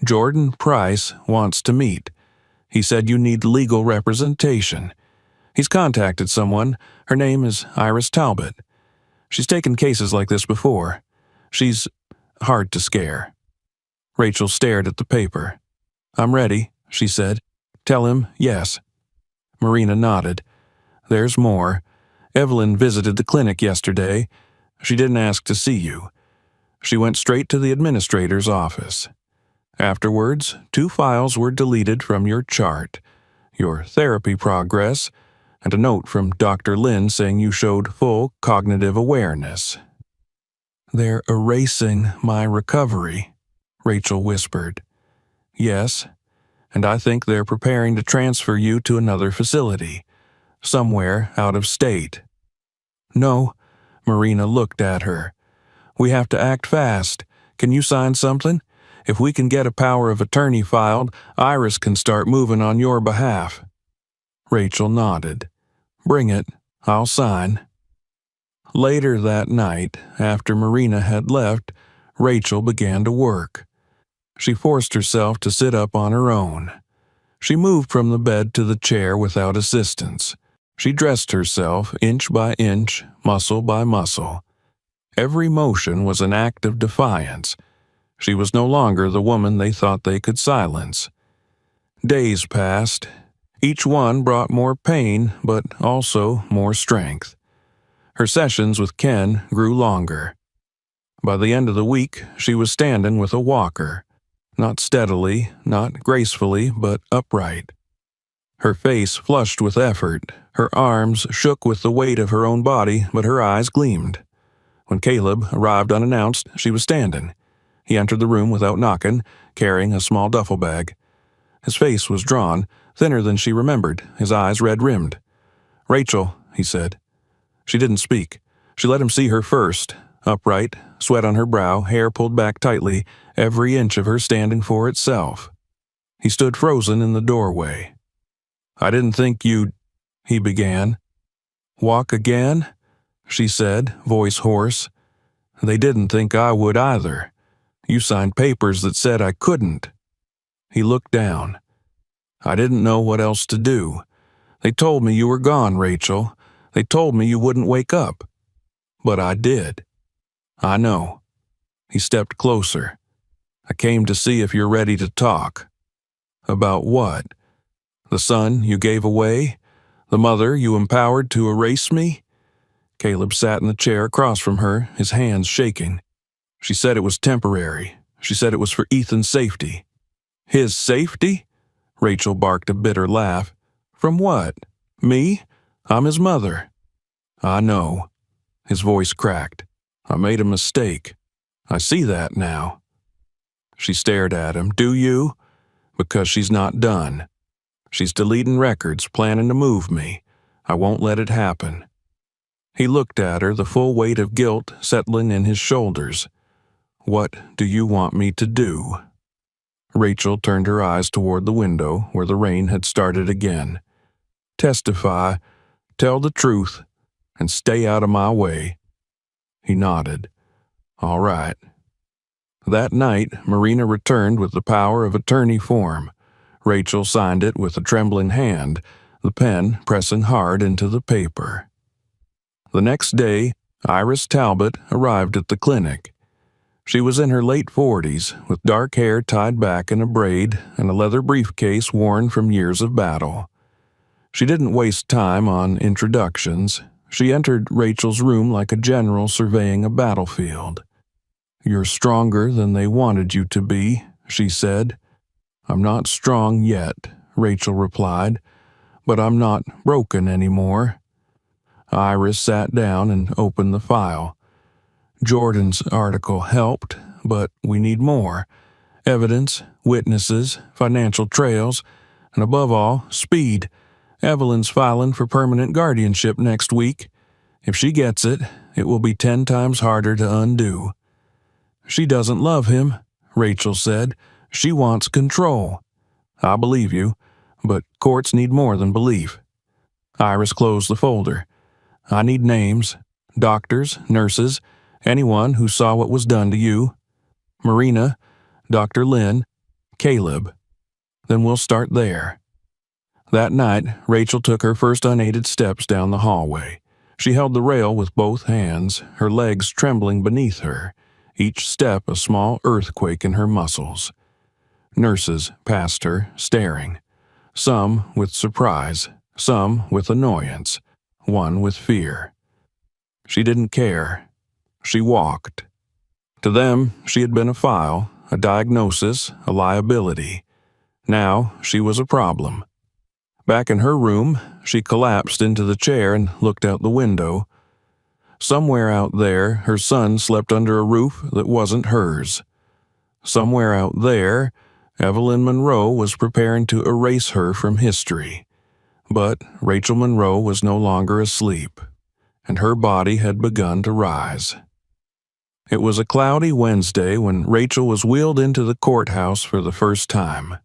"Jordan Price wants to meet. He said you need legal representation. He's contacted someone. Her name is Iris Talbot. She's taken cases like this before. She's hard to scare." Rachel stared at the paper. "I'm ready," she said. "Tell him yes." Marina nodded. "There's more. Evelyn visited the clinic yesterday. She didn't ask to see you. She went straight to the administrator's office. Afterwards, 2 files were deleted from your chart, your therapy progress, and a note from Dr. Lin saying you showed full cognitive awareness." "They're erasing my recovery," Rachel whispered. "Yes, and I think they're preparing to transfer you to another facility, somewhere out of state." "No," Marina looked at her. "We have to act fast. Can you sign something? If we can get a power of attorney filed, Iris can start moving on your behalf." Rachel nodded. "Bring it. I'll sign." Later that night, after Marina had left, Rachel began to work. She forced herself to sit up on her own. She moved from the bed to the chair without assistance. She dressed herself inch by inch, muscle by muscle. Every motion was an act of defiance. She was no longer the woman they thought they could silence. Days passed. Each one brought more pain, but also more strength. Her sessions with Ken grew longer. By the end of the week, she was standing with a walker. Not steadily, not gracefully, but upright. Her face flushed with effort. Her arms shook with the weight of her own body, but her eyes gleamed. When Caleb arrived unannounced, she was standing. He entered the room without knocking, carrying a small duffel bag. His face was drawn, thinner than she remembered, his eyes red-rimmed. "Rachel," he said. She didn't speak. She let him see her first, upright, sweat on her brow, hair pulled back tightly, every inch of her standing for itself. He stood frozen in the doorway. "I didn't think you'd," he began. "Walk again?" she said, voice hoarse. "They didn't think I would either. You signed papers that said I couldn't." He looked down. "I didn't know what else to do. They told me you were gone, Rachel. They told me you wouldn't wake up. But I did. I know." He stepped closer. "I came to see if you're ready to talk." "About what? The son you gave away? The mother you empowered to erase me?" Caleb sat in the chair across from her, his hands shaking. "She said it was temporary. She said it was for Ethan's safety." "His safety?" Rachel barked a bitter laugh. "From what? Me? I'm his mother." "I know." His voice cracked. "I made a mistake. I see that now." She stared at him. "Do you?" "Because she's not done. She's deleting records, planning to move me. I won't let it happen." He looked at her, the full weight of guilt settling in his shoulders. "What do you want me to do?" Rachel turned her eyes toward the window where the rain had started again. "Testify, tell the truth, and stay out of my way." He nodded. "All right." That night, Marina returned with the power of attorney form. Rachel signed it with a trembling hand, the pen pressing hard into the paper. The next day, Iris Talbot arrived at the clinic. She was in her late 40s, with dark hair tied back in a braid and a leather briefcase worn from years of battle. She didn't waste time on introductions. She entered Rachel's room like a general surveying a battlefield. "You're stronger than they wanted you to be," she said. "I'm not strong yet," Rachel replied, "but I'm not broken anymore." Iris sat down and opened the file. "Jordan's article helped, but we need more. Evidence, witnesses, financial trails, and above all, speed. Evelyn's filing for permanent guardianship next week. If she gets it, it will be 10 times harder to undo." "She doesn't love him," Rachel said. "She wants control." "I believe you, but courts need more than belief." Iris closed the folder. "I need names. Doctors, nurses, anyone who saw what was done to you. Marina, Dr. Lynn, Caleb. Then we'll start there." That night, Rachel took her first unaided steps down the hallway. She held the rail with both hands, her legs trembling beneath her, each step a small earthquake in her muscles. Nurses passed her, staring. Some with surprise, some with annoyance, one with fear. She didn't care. She walked. To them, she had been a file, a diagnosis, a liability. Now she was a problem. Back in her room, she collapsed into the chair and looked out the window. Somewhere out there, her son slept under a roof that wasn't hers. Somewhere out there, Evelyn Monroe was preparing to erase her from history. But Rachel Monroe was no longer asleep, and her body had begun to rise. It was a cloudy Wednesday when Rachel was wheeled into the courthouse for the first time.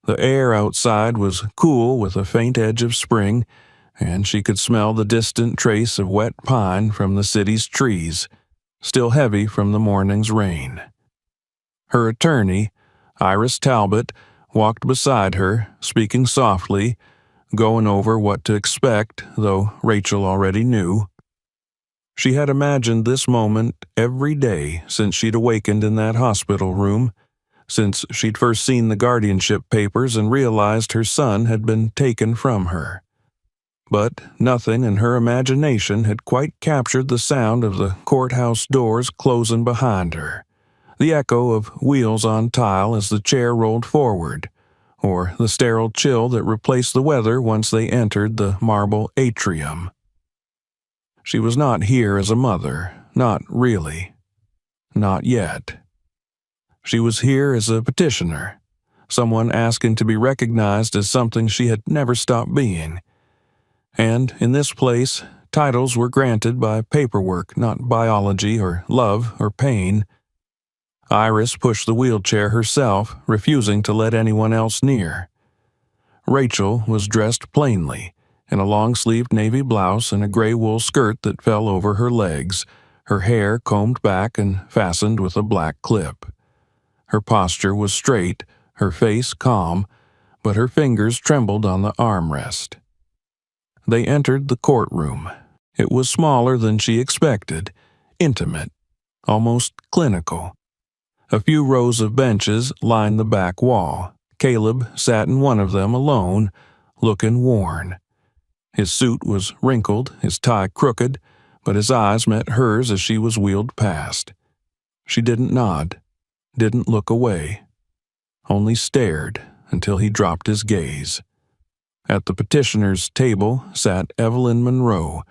The air outside was cool with a faint edge of spring, and she could smell the distant trace of wet pine from the city's trees, still heavy from the morning's rain. Her attorney, Iris Talbot, walked beside her, speaking softly, going over what to expect, though Rachel already knew. She had imagined this moment every day since she'd awakened in that hospital room, since she'd first seen the guardianship papers and realized her son had been taken from her. But nothing in her imagination had quite captured the sound of the courthouse doors closing behind her, the echo of wheels on tile as the chair rolled forward, or the sterile chill that replaced the weather once they entered the marble atrium. She was not here as a mother, not really. Not yet. She was here as a petitioner, someone asking to be recognized as something she had never stopped being. And in this place, titles were granted by paperwork, not biology or love or pain. Iris pushed the wheelchair herself, refusing to let anyone else near. Rachel was dressed plainly, in a long-sleeved navy blouse and a gray wool skirt that fell over her legs, her hair combed back and fastened with a black clip. Her posture was straight, her face calm, but her fingers trembled on the armrest. They entered the courtroom. It was smaller than she expected, intimate, almost clinical. A few rows of benches lined the back wall. Caleb sat in one of them alone, looking worn. His suit was wrinkled, his tie crooked, but his eyes met hers as she was wheeled past. She didn't nod, didn't look away, only stared until he dropped his gaze. At the petitioner's table sat Evelyn Monroe,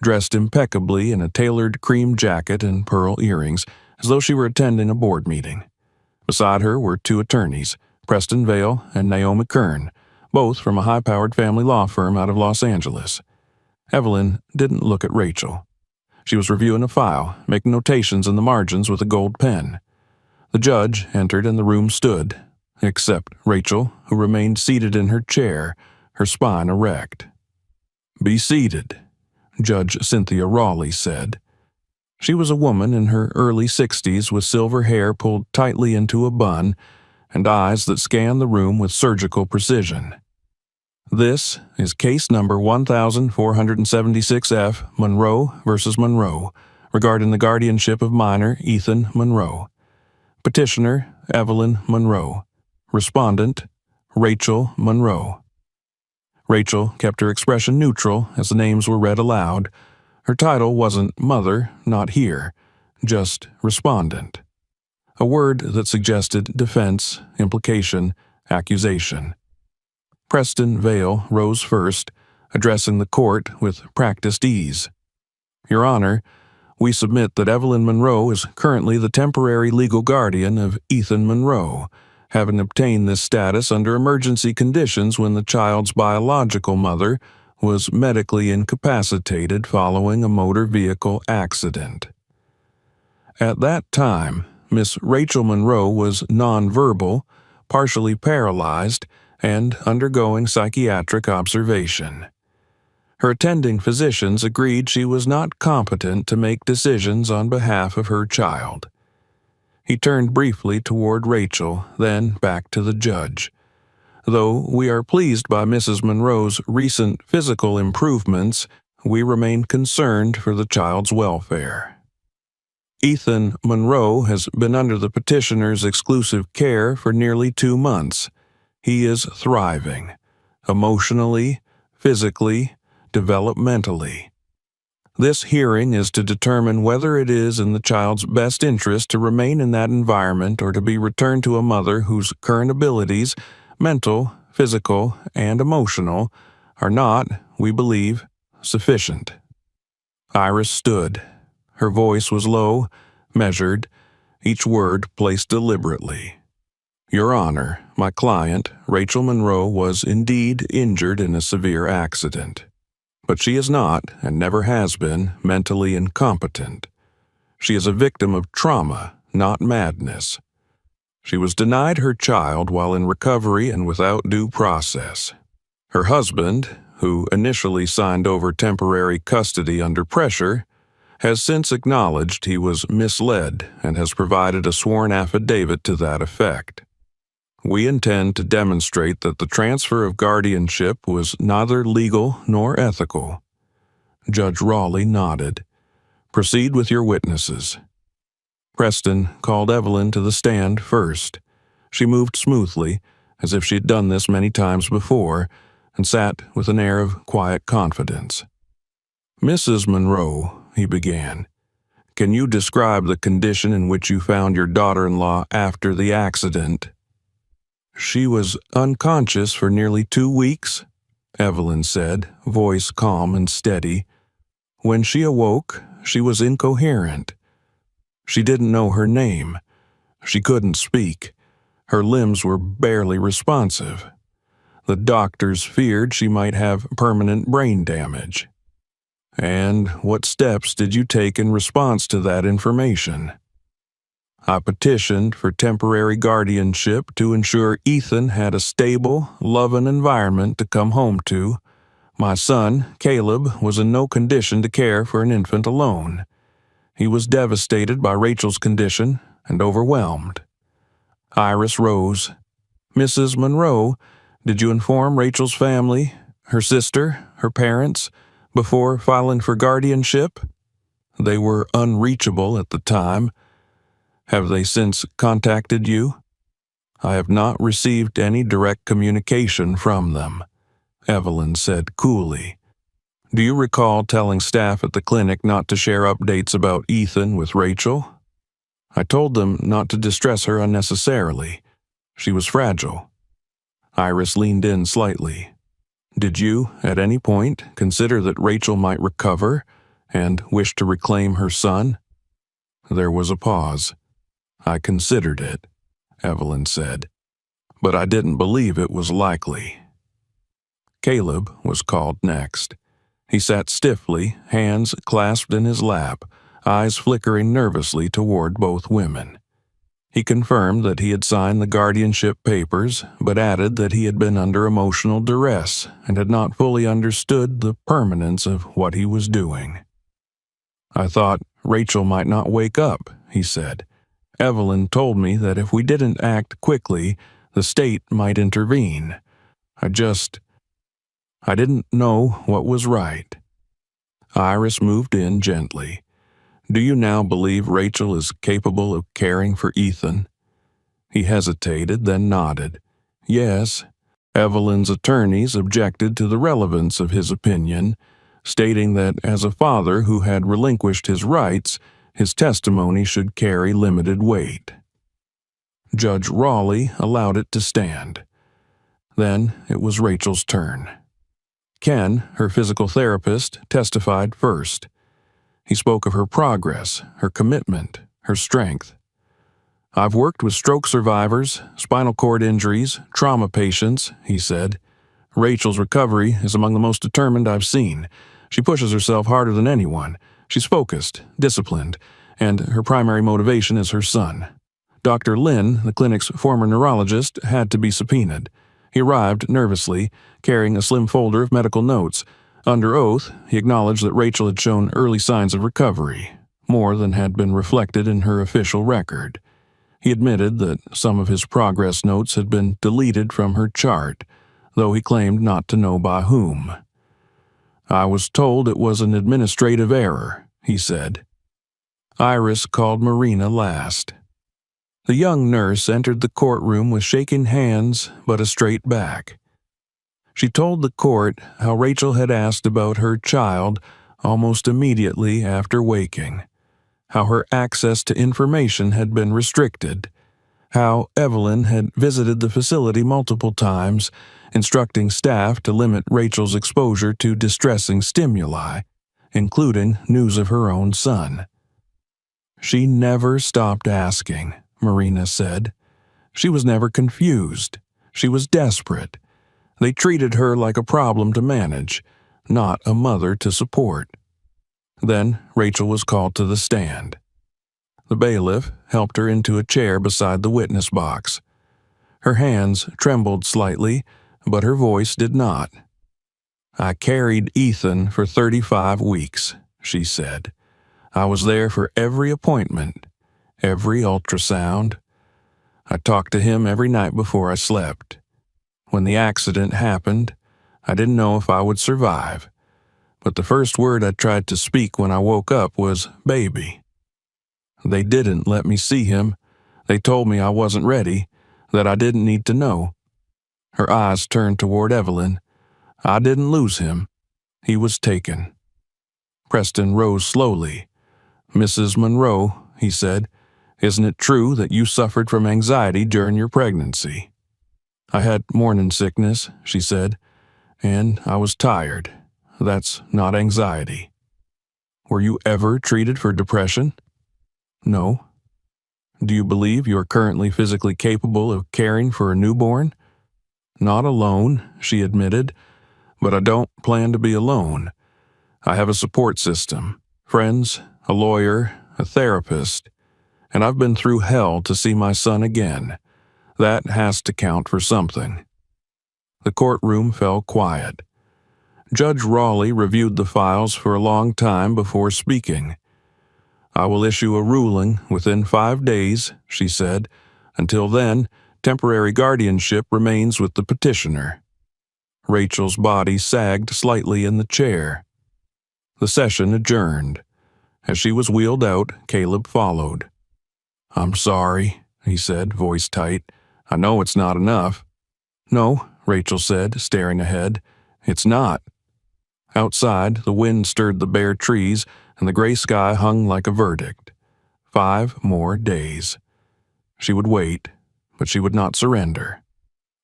dressed impeccably in a tailored cream jacket and pearl earrings, as though she were attending a board meeting. Beside her were two attorneys, Preston Vale and Naomi Kern, both from a high-powered family law firm out of Los Angeles. Evelyn didn't look at Rachel. She was reviewing a file, making notations in the margins with a gold pen. The judge entered and the room stood, except Rachel, who remained seated in her chair, her spine erect. "Be seated," Judge Cynthia Raleigh said. She was a woman in her early 60s with silver hair pulled tightly into a bun and eyes that scanned the room with surgical precision. "This is case number 1476F, Monroe v. Monroe, regarding the guardianship of minor Ethan Monroe. Petitioner, Evelyn Monroe. Respondent, Rachel Monroe." Rachel kept her expression neutral as the names were read aloud. Her title wasn't Mother, not here, just Respondent. A word that suggested defense, implication, accusation. Preston Vale rose first, addressing the court with practiced ease. "Your Honor, we submit that Evelyn Monroe is currently the temporary legal guardian of Ethan Monroe, having obtained this status under emergency conditions when the child's biological mother was medically incapacitated following a motor vehicle accident. At that time, Miss Rachel Monroe was nonverbal, partially paralyzed, and undergoing psychiatric observation. Her attending physicians agreed she was not competent to make decisions on behalf of her child." He turned briefly toward Rachel, then back to the judge. "Though we are pleased by Mrs. Monroe's recent physical improvements, we remain concerned for the child's welfare. Ethan Monroe has been under the petitioner's exclusive care for nearly 2 months. He is thriving, emotionally, physically, developmentally. This hearing is to determine whether it is in the child's best interest to remain in that environment or to be returned to a mother whose current abilities, mental, physical, and emotional, are not, we believe, sufficient." Iris stood. Her voice was low, measured, each word placed deliberately. "Your Honor, my client, Rachel Monroe, was indeed injured in a severe accident. But she is not, and never has been, mentally incompetent. She is a victim of trauma, not madness. She was denied her child while in recovery and without due process. Her husband, who initially signed over temporary custody under pressure, has since acknowledged he was misled and has provided a sworn affidavit to that effect. We intend to demonstrate that the transfer of guardianship was neither legal nor ethical." Judge Raleigh nodded. "Proceed with your witnesses." Preston called Evelyn to the stand first. She moved smoothly, as if she had done this many times before, and sat with an air of quiet confidence. "Mrs. Monroe," he began, "can you describe the condition in which you found your daughter-in-law after the accident?" "She was unconscious for nearly 2 weeks," Evelyn said, voice calm and steady. "When she awoke, she was incoherent. She didn't know her name. She couldn't speak. Her limbs were barely responsive. The doctors feared she might have permanent brain damage." "And what steps did you take in response to that information?" "I petitioned for temporary guardianship to ensure Ethan had a stable, loving environment to come home to. My son, Caleb, was in no condition to care for an infant alone. He was devastated by Rachel's condition and overwhelmed." Iris rose. "Mrs. Monroe, did you inform Rachel's family, her sister, her parents, before filing for guardianship?" "They were unreachable at the time. Have they since contacted you?" "I have not received any direct communication from them," Evelyn said coolly. "Do you recall telling staff at the clinic not to share updates about Ethan with Rachel?" "I told them not to distress her unnecessarily. She was fragile." Iris leaned in slightly. "Did you, at any point, consider that Rachel might recover and wish to reclaim her son?" There was a pause. "I considered it," Evelyn said, "but I didn't believe it was likely." Caleb was called next. He sat stiffly, hands clasped in his lap, eyes flickering nervously toward both women. He confirmed that he had signed the guardianship papers, but added that he had been under emotional duress and had not fully understood the permanence of what he was doing. "I thought Rachel might not wake up," he said. "Evelyn told me that if we didn't act quickly, the state might intervene. I didn't know what was right." Iris moved in gently. "Do you now believe Rachel is capable of caring for Ethan?" He hesitated, then nodded. "Yes." Evelyn's attorneys objected to the relevance of his opinion, stating that as a father who had relinquished his rights, his testimony should carry limited weight. Judge Raleigh allowed it to stand. Then it was Rachel's turn. Ken, her physical therapist, testified first. He spoke of her progress, her commitment, her strength. "I've worked with stroke survivors, spinal cord injuries, trauma patients," he said. "Rachel's recovery is among the most determined I've seen. She pushes herself harder than anyone. She's focused, disciplined, and her primary motivation is her son." Dr. Lynn, the clinic's former neurologist, had to be subpoenaed. He arrived nervously, carrying a slim folder of medical notes. Under oath, he acknowledged that Rachel had shown early signs of recovery, more than had been reflected in her official record. He admitted that some of his progress notes had been deleted from her chart, though he claimed not to know by whom. "I was told it was an administrative error," he said. Iris called Marina last. The young nurse entered the courtroom with shaking hands but a straight back. She told the court how Rachel had asked about her child almost immediately after waking, how her access to information had been restricted, how Evelyn had visited the facility multiple times, instructing staff to limit Rachel's exposure to distressing stimuli, including news of her own son. "She never stopped asking," Marina said. "She was never confused. She was desperate. They treated her like a problem to manage, not a mother to support." Then Rachel was called to the stand. The bailiff helped her into a chair beside the witness box. Her hands trembled slightly, but her voice did not. "I carried Ethan for 35 weeks, she said. "I was there for every appointment, every ultrasound. I talked to him every night before I slept. When the accident happened, I didn't know if I would survive, but the first word I tried to speak when I woke up was baby. They didn't let me see him. They told me I wasn't ready, that I didn't need to know." Her eyes turned toward Evelyn. "I didn't lose him. He was taken." Preston rose slowly. "Mrs. Monroe," he said, "isn't it true that you suffered from anxiety during your pregnancy?" "I had morning sickness," she said, "and I was tired. That's not anxiety." "Were you ever treated for depression?" "No." "Do you believe you are currently physically capable of caring for a newborn?" "Not alone," she admitted, "but I don't plan to be alone. I have a support system, friends, a lawyer, a therapist, and I've been through hell to see my son again. That has to count for something." The courtroom fell quiet. Judge Raleigh reviewed the files for a long time before speaking. "I will issue a ruling within 5 days," she said. "Until then, temporary guardianship remains with the petitioner." Rachel's body sagged slightly in the chair. The session adjourned. As she was wheeled out, Caleb followed. "I'm sorry," he said, voice tight. "I know it's not enough." "No," Rachel said, staring ahead. "It's not." Outside, the wind stirred the bare trees, and the gray sky hung like a verdict. 5 more days. She would wait, but she would not surrender.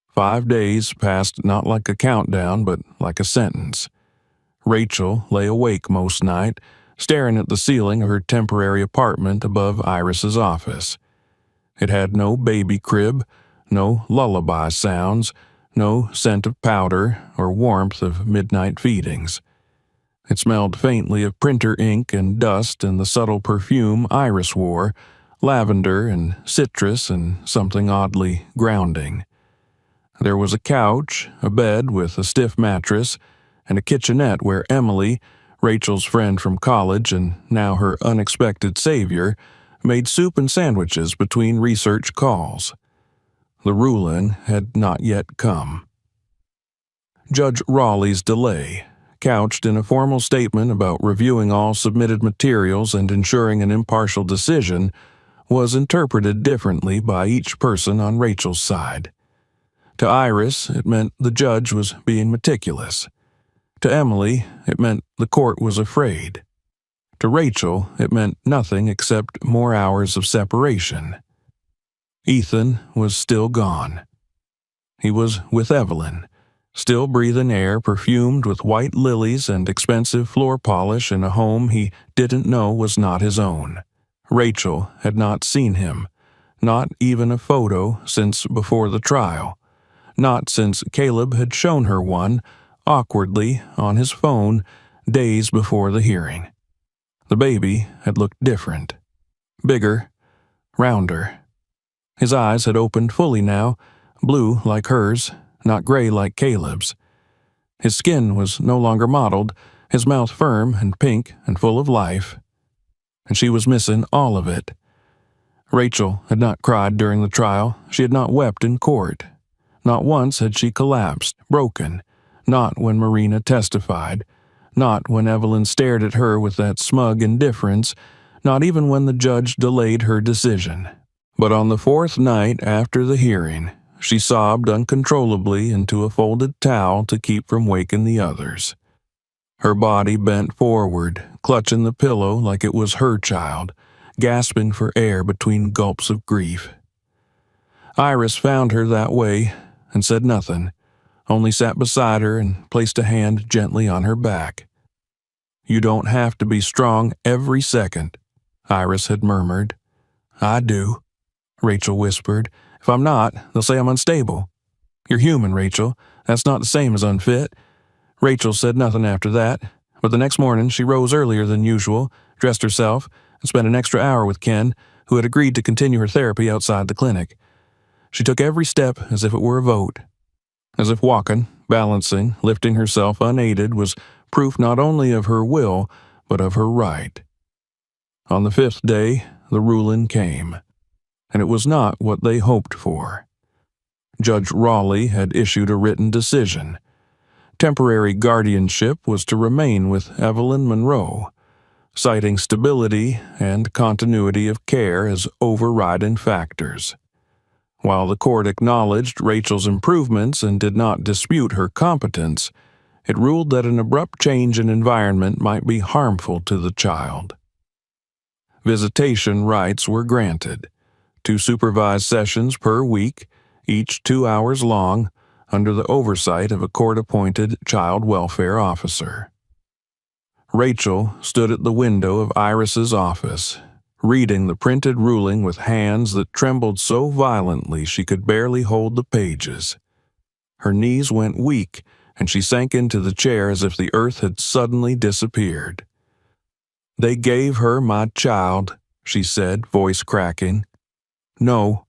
5 days passed not like a countdown, but like a sentence. Rachel lay awake most night, staring at the ceiling of her temporary apartment above Iris's office. It had no baby crib, no lullaby sounds, no scent of powder or warmth of midnight feedings. It smelled faintly of printer ink and dust and the subtle perfume Iris wore, lavender and citrus and something oddly grounding. There was a couch, a bed with a stiff mattress, and a kitchenette where Emily, Rachel's friend from college and now her unexpected savior, made soup and sandwiches between research calls. The ruling had not yet come. Judge Raleigh's delay, couched in a formal statement about reviewing all submitted materials and ensuring an impartial decision, was interpreted differently by each person on Rachel's side. To Iris, it meant the judge was being meticulous. To Emily, it meant the court was afraid. To Rachel, it meant nothing except more hours of separation. Ethan was still gone. He was with Evelyn, still breathing air perfumed with white lilies and expensive floor polish in a home he didn't know was not his own. Rachel had not seen him, not even a photo since before the trial, not since Caleb had shown her one, awkwardly, on his phone, days before the hearing. The baby had looked different. Bigger, rounder. His eyes had opened fully now, blue like hers, not gray like Caleb's. His skin was no longer mottled, his mouth firm and pink and full of life. And she was missing all of it. Rachel had not cried during the trial. She had not wept in court. Not once had she collapsed, broken. Not when Marina testified. Not when Evelyn stared at her with that smug indifference. Not even when the judge delayed her decision. But on the fourth night after the hearing, she sobbed uncontrollably into a folded towel to keep from waking the others. Her body bent forward, clutching the pillow like it was her child, gasping for air between gulps of grief. Iris found her that way and said nothing, only sat beside her and placed a hand gently on her back. "You don't have to be strong every second," Iris had murmured. "I do," Rachel whispered. "If I'm not, they'll say I'm unstable." "You're human, Rachel. That's not the same as unfit." Rachel said nothing after that, but the next morning she rose earlier than usual, dressed herself, and spent an extra hour with Ken, who had agreed to continue her therapy outside the clinic. She took every step as if it were a vote. As if walking, balancing, lifting herself unaided was proof not only of her will, but of her right. On the fifth day, the ruling came, and it was not what they hoped for. Judge Raleigh had issued a written decision. Temporary guardianship was to remain with Evelyn Monroe, citing stability and continuity of care as overriding factors. While the court acknowledged Rachel's improvements and did not dispute her competence, it ruled that an abrupt change in environment might be harmful to the child. Visitation rights were granted, 2 supervised sessions per week, each 2 hours long, under the oversight of a court-appointed child welfare officer. Rachel stood at the window of Iris's office, reading the printed ruling with hands that trembled so violently she could barely hold the pages. Her knees went weak, and she sank into the chair as if the earth had suddenly disappeared. "They gave her my child," she said, voice cracking. "No,"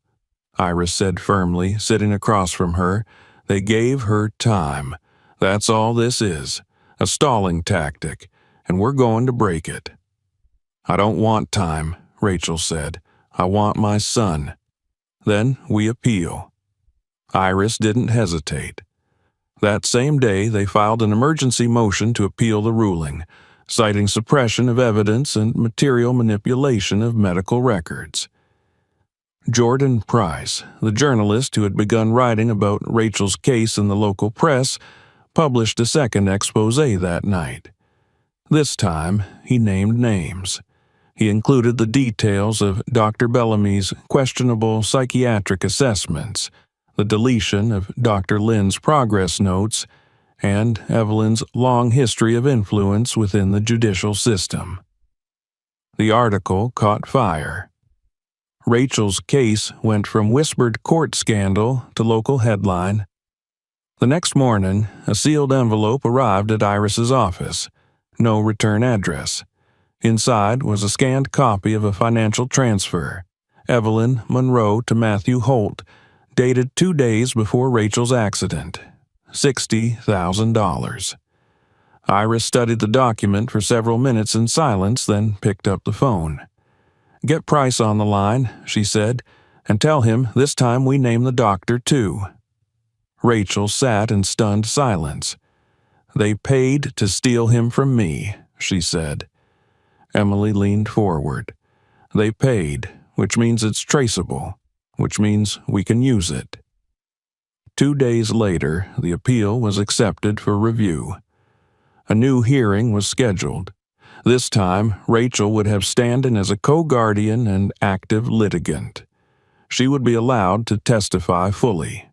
Iris said firmly, sitting across from her. "They gave her time. That's all this is, a stalling tactic, and we're going to break it." "I don't want time," Rachel said. "I want my son." "Then we appeal." Iris didn't hesitate. That same day, they filed an emergency motion to appeal the ruling, citing suppression of evidence and material manipulation of medical records. Jordan Price, the journalist who had begun writing about Rachel's case in the local press, published a second expose that night. This time, he named names. He included the details of Dr. Bellamy's questionable psychiatric assessments, the deletion of Dr. Lynn's progress notes, and Evelyn's long history of influence within the judicial system. The article caught fire. Rachel's case went from whispered court scandal to local headline, The next morning, a sealed envelope arrived at Iris's office. No return address. Inside was a scanned copy of a financial transfer. Evelyn Monroe to Matthew Holt, dated 2 days before Rachel's accident. $60,000. Iris studied the document for several minutes in silence, then picked up the phone. "Get Price on the line," she said, "and tell him this time we name the doctor, too." Rachel sat in stunned silence. "They paid to steal him from me," she said. Emily leaned forward. "They paid, which means it's traceable, which means we can use it." 2 days later, the appeal was accepted for review. A new hearing was scheduled. This time, Rachel would have stand-in as a co-guardian and active litigant. She would be allowed to testify fully,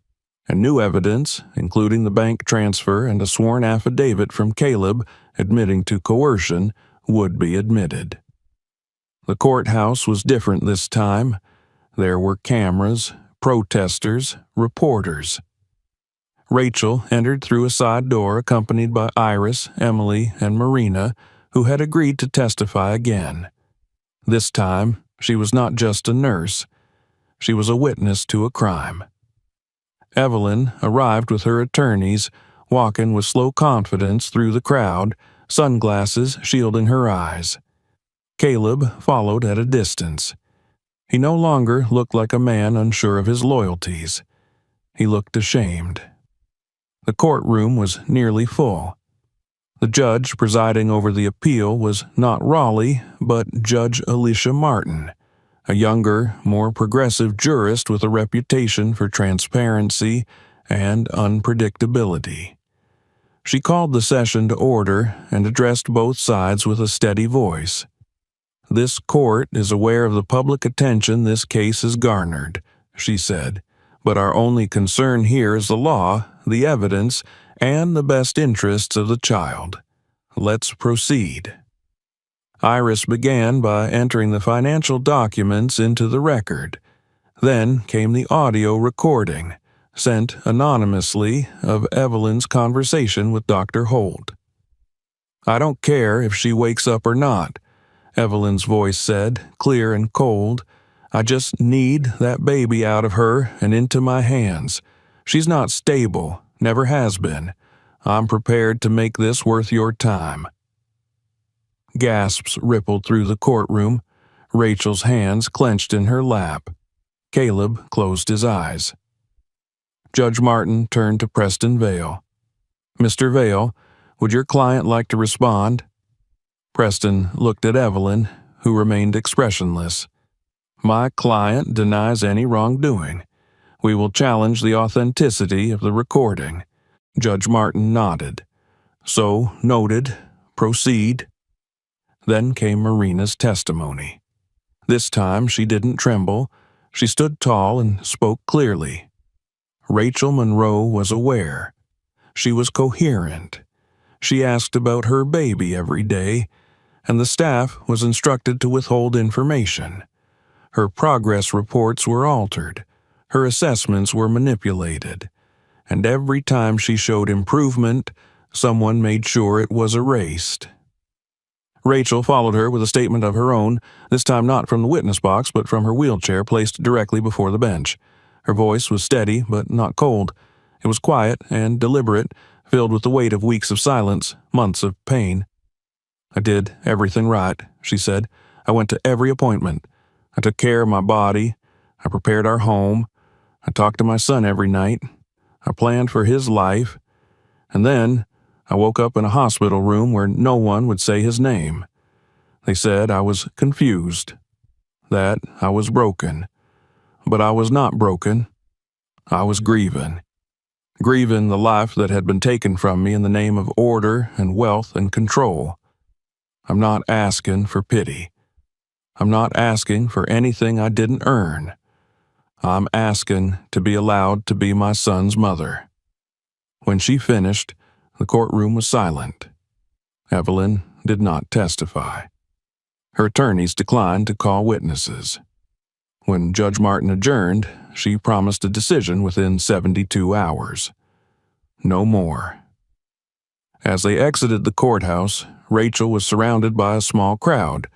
and new evidence, including the bank transfer and a sworn affidavit from Caleb admitting to coercion, would be admitted. The courthouse was different this time. There were cameras, protesters, reporters. Rachel entered through a side door accompanied by Iris, Emily, and Marina, who had agreed to testify again. This time, she was not just a nurse. She was a witness to a crime. Evelyn arrived with her attorneys, walking with slow confidence through the crowd, sunglasses shielding her eyes. Caleb followed at a distance. He no longer looked like a man unsure of his loyalties. He looked ashamed. The courtroom was nearly full. The judge presiding over the appeal was not Raleigh, but Judge Alicia Martin, a younger, more progressive jurist with a reputation for transparency and unpredictability. She called the session to order and addressed both sides with a steady voice. "This court is aware of the public attention this case has garnered," she said, "but our only concern here is the law, the evidence, and the best interests of the child. Let's proceed." Iris began by entering the financial documents into the record. Then came the audio recording, sent anonymously, of Evelyn's conversation with Dr. Holt. "I don't care if she wakes up or not," Evelyn's voice said, clear and cold. "I just need that baby out of her and into my hands. She's not stable, never has been. I'm prepared to make this worth your time." Gasps rippled through the courtroom. Rachel's hands clenched in her lap. Caleb closed his eyes. Judge Martin turned to Preston Vale. "Mr. Vale, would your client like to respond?" Preston looked at Evelyn, who remained expressionless. "My client denies any wrongdoing. We will challenge the authenticity of the recording." Judge Martin nodded. "So noted. Proceed." Then came Marina's testimony. This time she didn't tremble. She stood tall and spoke clearly. Rachel Monroe was aware. She was coherent. She asked about her baby every day, and the staff was instructed to withhold information. Her progress reports were altered. Her assessments were manipulated. And every time she showed improvement, someone made sure it was erased. Rachel followed her with a statement of her own, this time not from the witness box but from her wheelchair placed directly before the bench. Her voice was steady but not cold. It was quiet and deliberate, filled with the weight of weeks of silence, months of pain. "I did everything right," she said. "I went to every appointment. I took care of my body. I prepared our home. I talked to my son every night. I planned for his life. And then I woke up in a hospital room where no one would say his name. They said I was confused, that I was broken. But I was not broken. I was grieving. Grieving the life that had been taken from me in the name of order and wealth and control. I'm not asking for pity. I'm not asking for anything I didn't earn. I'm asking to be allowed to be my son's mother." When she finished, the courtroom was silent. Evelyn did not testify. Her attorneys declined to call witnesses. When Judge Martin adjourned, she promised a decision within 72 hours. no more. As they exited the courthouse, Rachel was surrounded by a small crowd,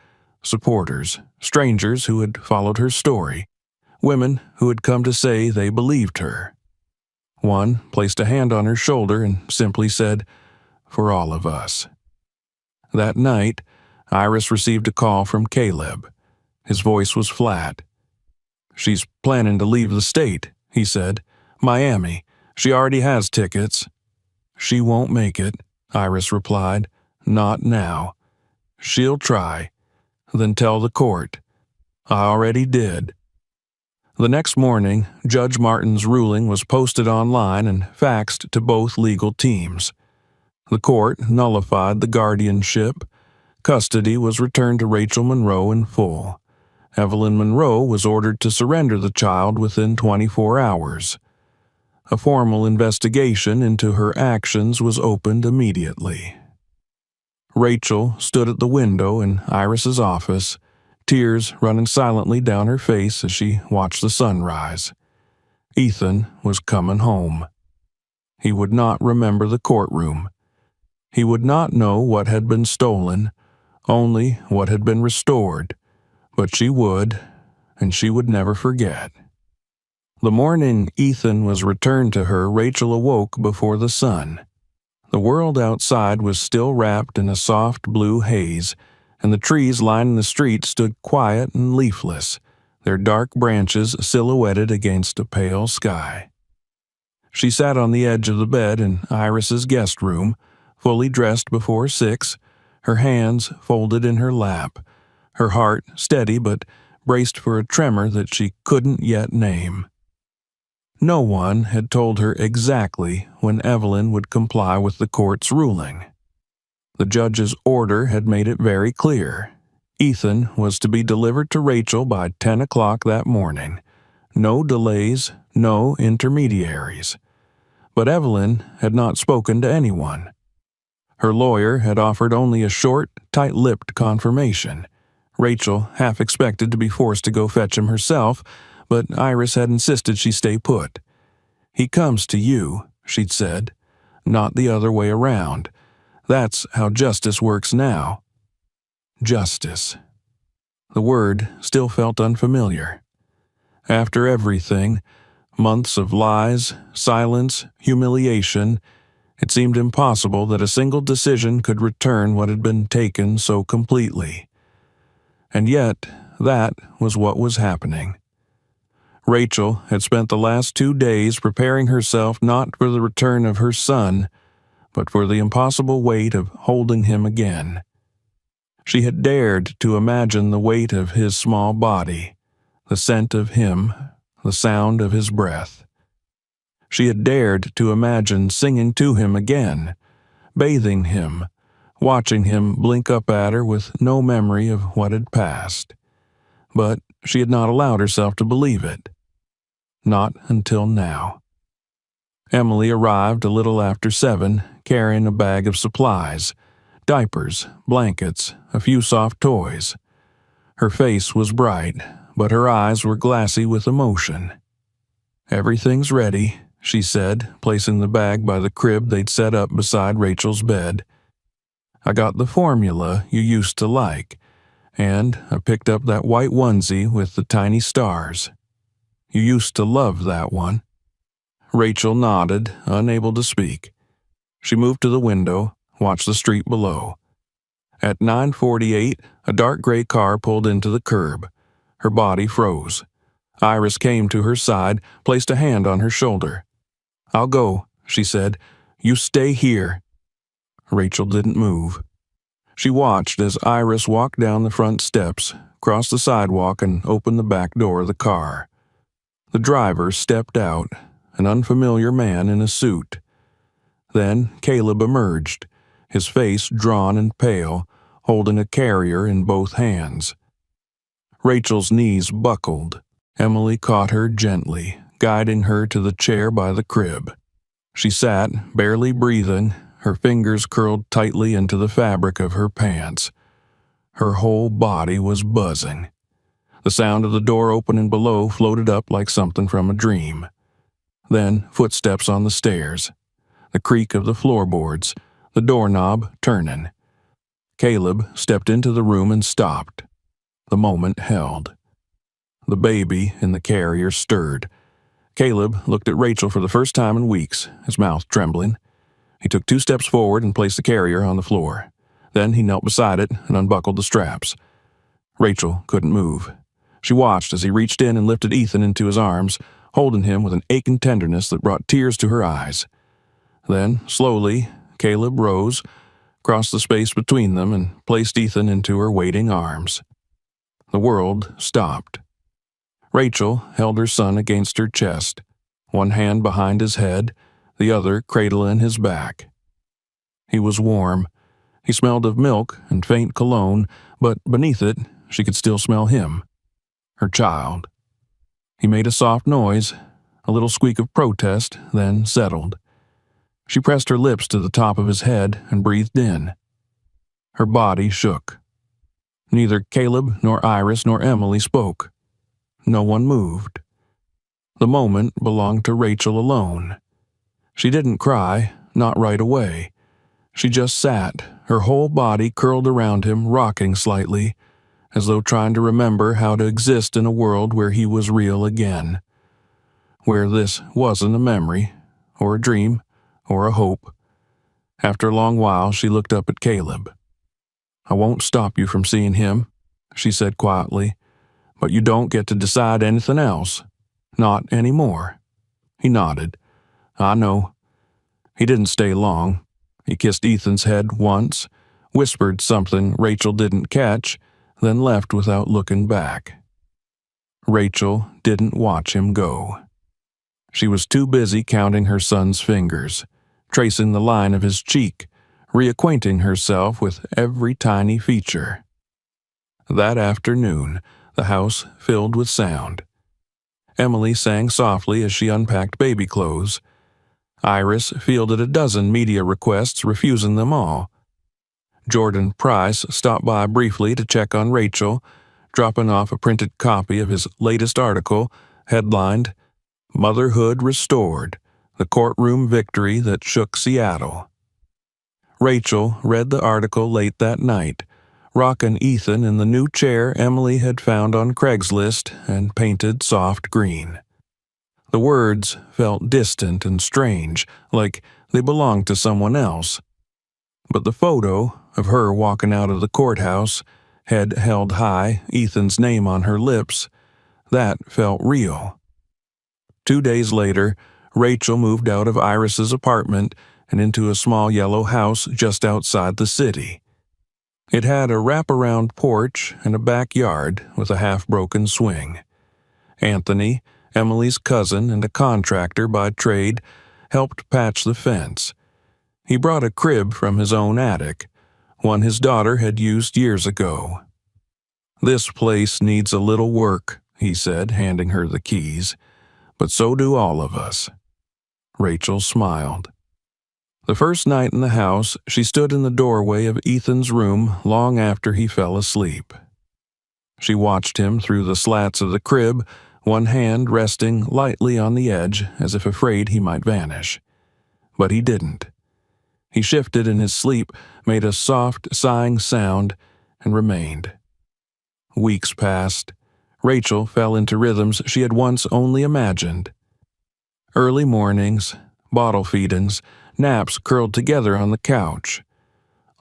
supporters, strangers who had followed her story, women who had come to say they believed her. One placed a hand on her shoulder and simply said, "For all of us." That night, Iris received a call from Caleb. His voice was flat. "She's planning to leave the state," he said. "Miami. She already has tickets." "She won't make it," Iris replied. "Not now." "She'll try." "Then tell the court." "I already did." The next morning, Judge Martin's ruling was posted online and faxed to both legal teams. The court nullified the guardianship. Custody was returned to Rachel Monroe in full. Evelyn Monroe was ordered to surrender the child within 24 hours. A formal investigation into her actions was opened immediately. Rachel stood at the window in Iris's office, tears running silently down her face as she watched the sunrise. Ethan was coming home. He would not remember the courtroom. He would not know what had been stolen, only what had been restored, but she would, and she would never forget. The morning Ethan was returned to her, Rachel awoke before the sun. The world outside was still wrapped in a soft blue haze, and the trees lining the street stood quiet and leafless, their dark branches silhouetted against a pale sky. She sat on the edge of the bed in Iris's guest room, fully dressed before 6, her hands folded in her lap, her heart steady but braced for a tremor that she couldn't yet name. No one had told her exactly when Evelyn would comply with the court's ruling. The judge's order had made it very clear. Ethan was to be delivered to Rachel by 10 o'clock that morning. No delays, no intermediaries. But Evelyn had not spoken to anyone. Her lawyer had offered only a short, tight-lipped confirmation. Rachel half expected to be forced to go fetch him herself, but Iris had insisted she stay put. "He comes to you," she'd said, "not the other way around. That's how justice works now." Justice. The word still felt unfamiliar. After everything, months of lies, silence, humiliation, it seemed impossible that a single decision could return what had been taken so completely. And yet, that was what was happening. Rachel had spent the last 2 days preparing herself not for the return of her son, but for the impossible weight of holding him again. She had dared to imagine the weight of his small body, the scent of him, the sound of his breath. She had dared to imagine singing to him again, bathing him, watching him blink up at her with no memory of what had passed. But she had not allowed herself to believe it. Not until now. Emily arrived a little after 7, carrying a bag of supplies, diapers, blankets, a few soft toys. Her face was bright, but her eyes were glassy with emotion. "Everything's ready," she said, placing the bag by the crib they'd set up beside Rachel's bed. "I got the formula you used to like, and I picked up that white onesie with the tiny stars. You used to love that one." Rachel nodded, unable to speak. She moved to the window, watched the street below. At 9:48, a dark gray car pulled into the curb. Her body froze. Iris came to her side, placed a hand on her shoulder. "I'll go," she said. "You stay here." Rachel didn't move. She watched as Iris walked down the front steps, crossed the sidewalk, and opened the back door of the car. The driver stepped out, an unfamiliar man in a suit. Then Caleb emerged, his face drawn and pale, holding a carrier in both hands. Rachel's knees buckled. Emily caught her gently, guiding her to the chair by the crib. She sat, barely breathing, her fingers curled tightly into the fabric of her pants. Her whole body was buzzing. The sound of the door opening below floated up like something from a dream. Then footsteps on the stairs. the creak of the floorboards, the doorknob turning. Caleb stepped into the room and stopped. The moment held. The baby in the carrier stirred. Caleb looked at Rachel for the first time in weeks, his mouth trembling. He took 2 steps forward and placed the carrier on the floor. Then he knelt beside it and unbuckled the straps. Rachel couldn't move. She watched as he reached in and lifted Ethan into his arms, holding him with an aching tenderness that brought tears to her eyes. Then, slowly, Caleb rose, crossed the space between them, and placed Ethan into her waiting arms. The world stopped. Rachel held her son against her chest, one hand behind his head, the other cradling his back. He was warm. He smelled of milk and faint cologne, but beneath it, she could still smell him, her child. He made a soft noise, a little squeak of protest, then settled. She pressed her lips to the top of his head and breathed in. Her body shook. Neither Caleb nor Iris nor Emily spoke. No one moved. The moment belonged to Rachel alone. She didn't cry, not right away. She just sat, her whole body curled around him, rocking slightly, as though trying to remember how to exist in a world where he was real again. Where this wasn't a memory, or a dream, or a hope. After a long while, she looked up at Caleb. "I won't stop you from seeing him," she said quietly, "but you don't get to decide anything else. Not anymore." He nodded. "I know." He didn't stay long. He kissed Ethan's head once, whispered something Rachel didn't catch, then left without looking back. Rachel didn't watch him go. She was too busy counting her son's fingers, tracing the line of his cheek, reacquainting herself with every tiny feature. That afternoon, the house filled with sound. Emily sang softly as she unpacked baby clothes. Iris fielded a dozen media requests, refusing them all. Jordan Price stopped by briefly to check on Rachel, dropping off a printed copy of his latest article, headlined, "Motherhood Restored, the Courtroom Victory That Shook Seattle." Rachel read the article late that night, rocking Ethan in the new chair Emily had found on Craigslist and painted soft green. The words felt distant and strange, like they belonged to someone else. But the photo of her walking out of the courthouse, head held high, Ethan's name on her lips, that felt real. 2 days later, Rachel moved out of Iris's apartment and into a small yellow house just outside the city. It had a wraparound porch and a backyard with a half-broken swing. Anthony, Emily's cousin and a contractor by trade, helped patch the fence. He brought a crib from his own attic, one his daughter had used years ago. "This place needs a little work," he said, handing her the keys. "But so do all of us." Rachel smiled. The first night in the house, she stood in the doorway of Ethan's room long after he fell asleep. She watched him through the slats of the crib, one hand resting lightly on the edge as if afraid he might vanish. But he didn't. He shifted in his sleep, made a soft, sighing sound, and remained. Weeks passed. Rachel fell into rhythms she had once only imagined. Early mornings, bottle feedings, naps curled together on the couch.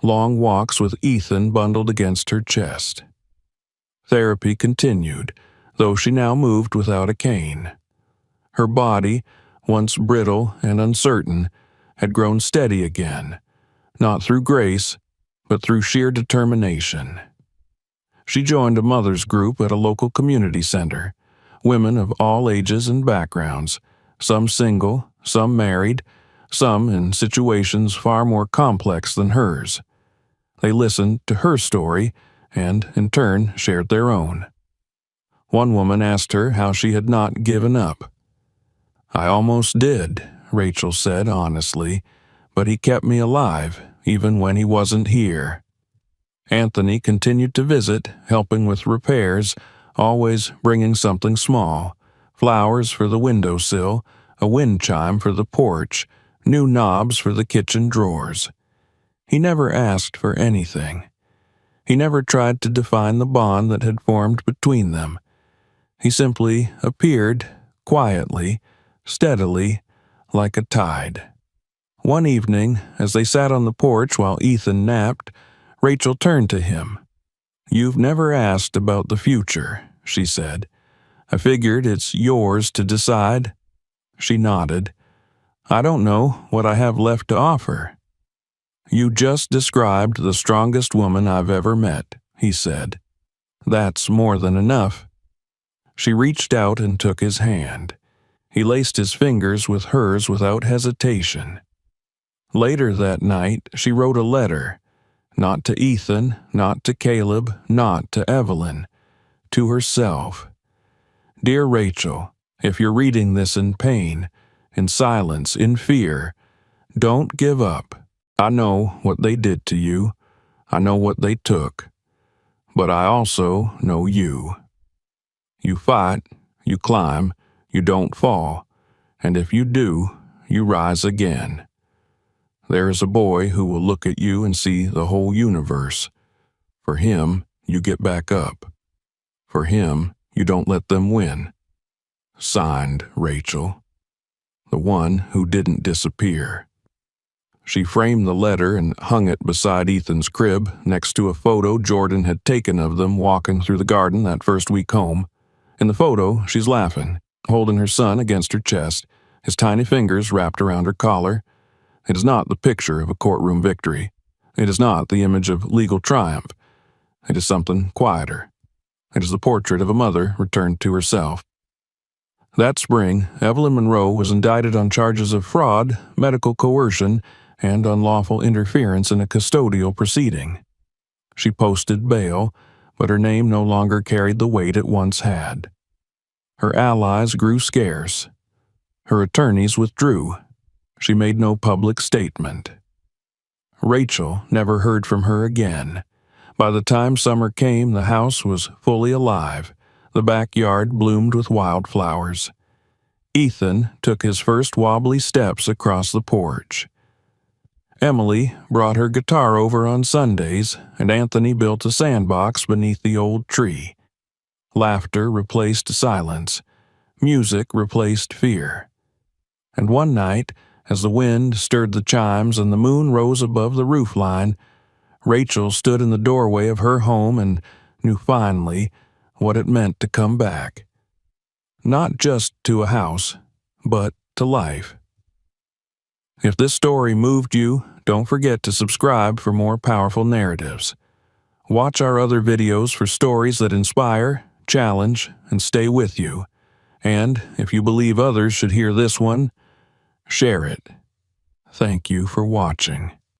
Long walks with Ethan bundled against her chest. Therapy continued, though she now moved without a cane. Her body, once brittle and uncertain, had grown steady again, not through grace, but through sheer determination. She joined a mother's group at a local community center, women of all ages and backgrounds, some single, some married, some in situations far more complex than hers. They listened to her story and, in turn, shared their own. One woman asked her how she had not given up. "I almost did," Rachel said honestly, "but he kept me alive, even when he wasn't here." Anthony continued to visit, helping with repairs, always bringing something small, flowers for the windowsill, a wind chime for the porch, new knobs for the kitchen drawers. He never asked for anything. He never tried to define the bond that had formed between them. He simply appeared, quietly, steadily, like a tide. One evening, as they sat on the porch while Ethan napped, Rachel turned to him. "You've never asked about the future," she said. "I figured it's yours to decide." She nodded. "I don't know what I have left to offer." "You just described the strongest woman I've ever met," he said. "That's more than enough." She reached out and took his hand. He laced his fingers with hers without hesitation. Later that night, she wrote a letter, not to Ethan, not to Caleb, not to Evelyn, to herself. "Dear Rachel, if you're reading this in pain, in silence, in fear, don't give up. I know what they did to you. I know what they took. But I also know you. You fight, you climb, you don't fall, and if you do, you rise again. There is a boy who will look at you and see the whole universe. For him, you get back up. For him, you don't let them win. Signed, Rachel. The one who didn't disappear." She framed the letter and hung it beside Ethan's crib next to a photo Jordan had taken of them walking through the garden that first week home. In the photo, she's laughing, holding her son against her chest, his tiny fingers wrapped around her collar. It is not the picture of a courtroom victory. It is not the image of legal triumph. It is something quieter. It is the portrait of a mother returned to herself. That spring, Evelyn Monroe was indicted on charges of fraud, medical coercion, and unlawful interference in a custodial proceeding. She posted bail, but her name no longer carried the weight it once had. Her allies grew scarce. Her attorneys withdrew. She made no public statement. Rachel never heard from her again. By the time summer came, the house was fully alive. The backyard bloomed with wildflowers. Ethan took his first wobbly steps across the porch. Emily brought her guitar over on Sundays, and Anthony built a sandbox beneath the old tree. Laughter replaced silence. Music replaced fear. And one night, as the wind stirred the chimes and the moon rose above the roofline, Rachel stood in the doorway of her home and knew finally what it meant to come back. Not just to a house, but to life. If this story moved you, don't forget to subscribe for more powerful narratives. Watch our other videos for stories that inspire, challenge, and stay with you. And if you believe others should hear this one, share it. Thank you for watching.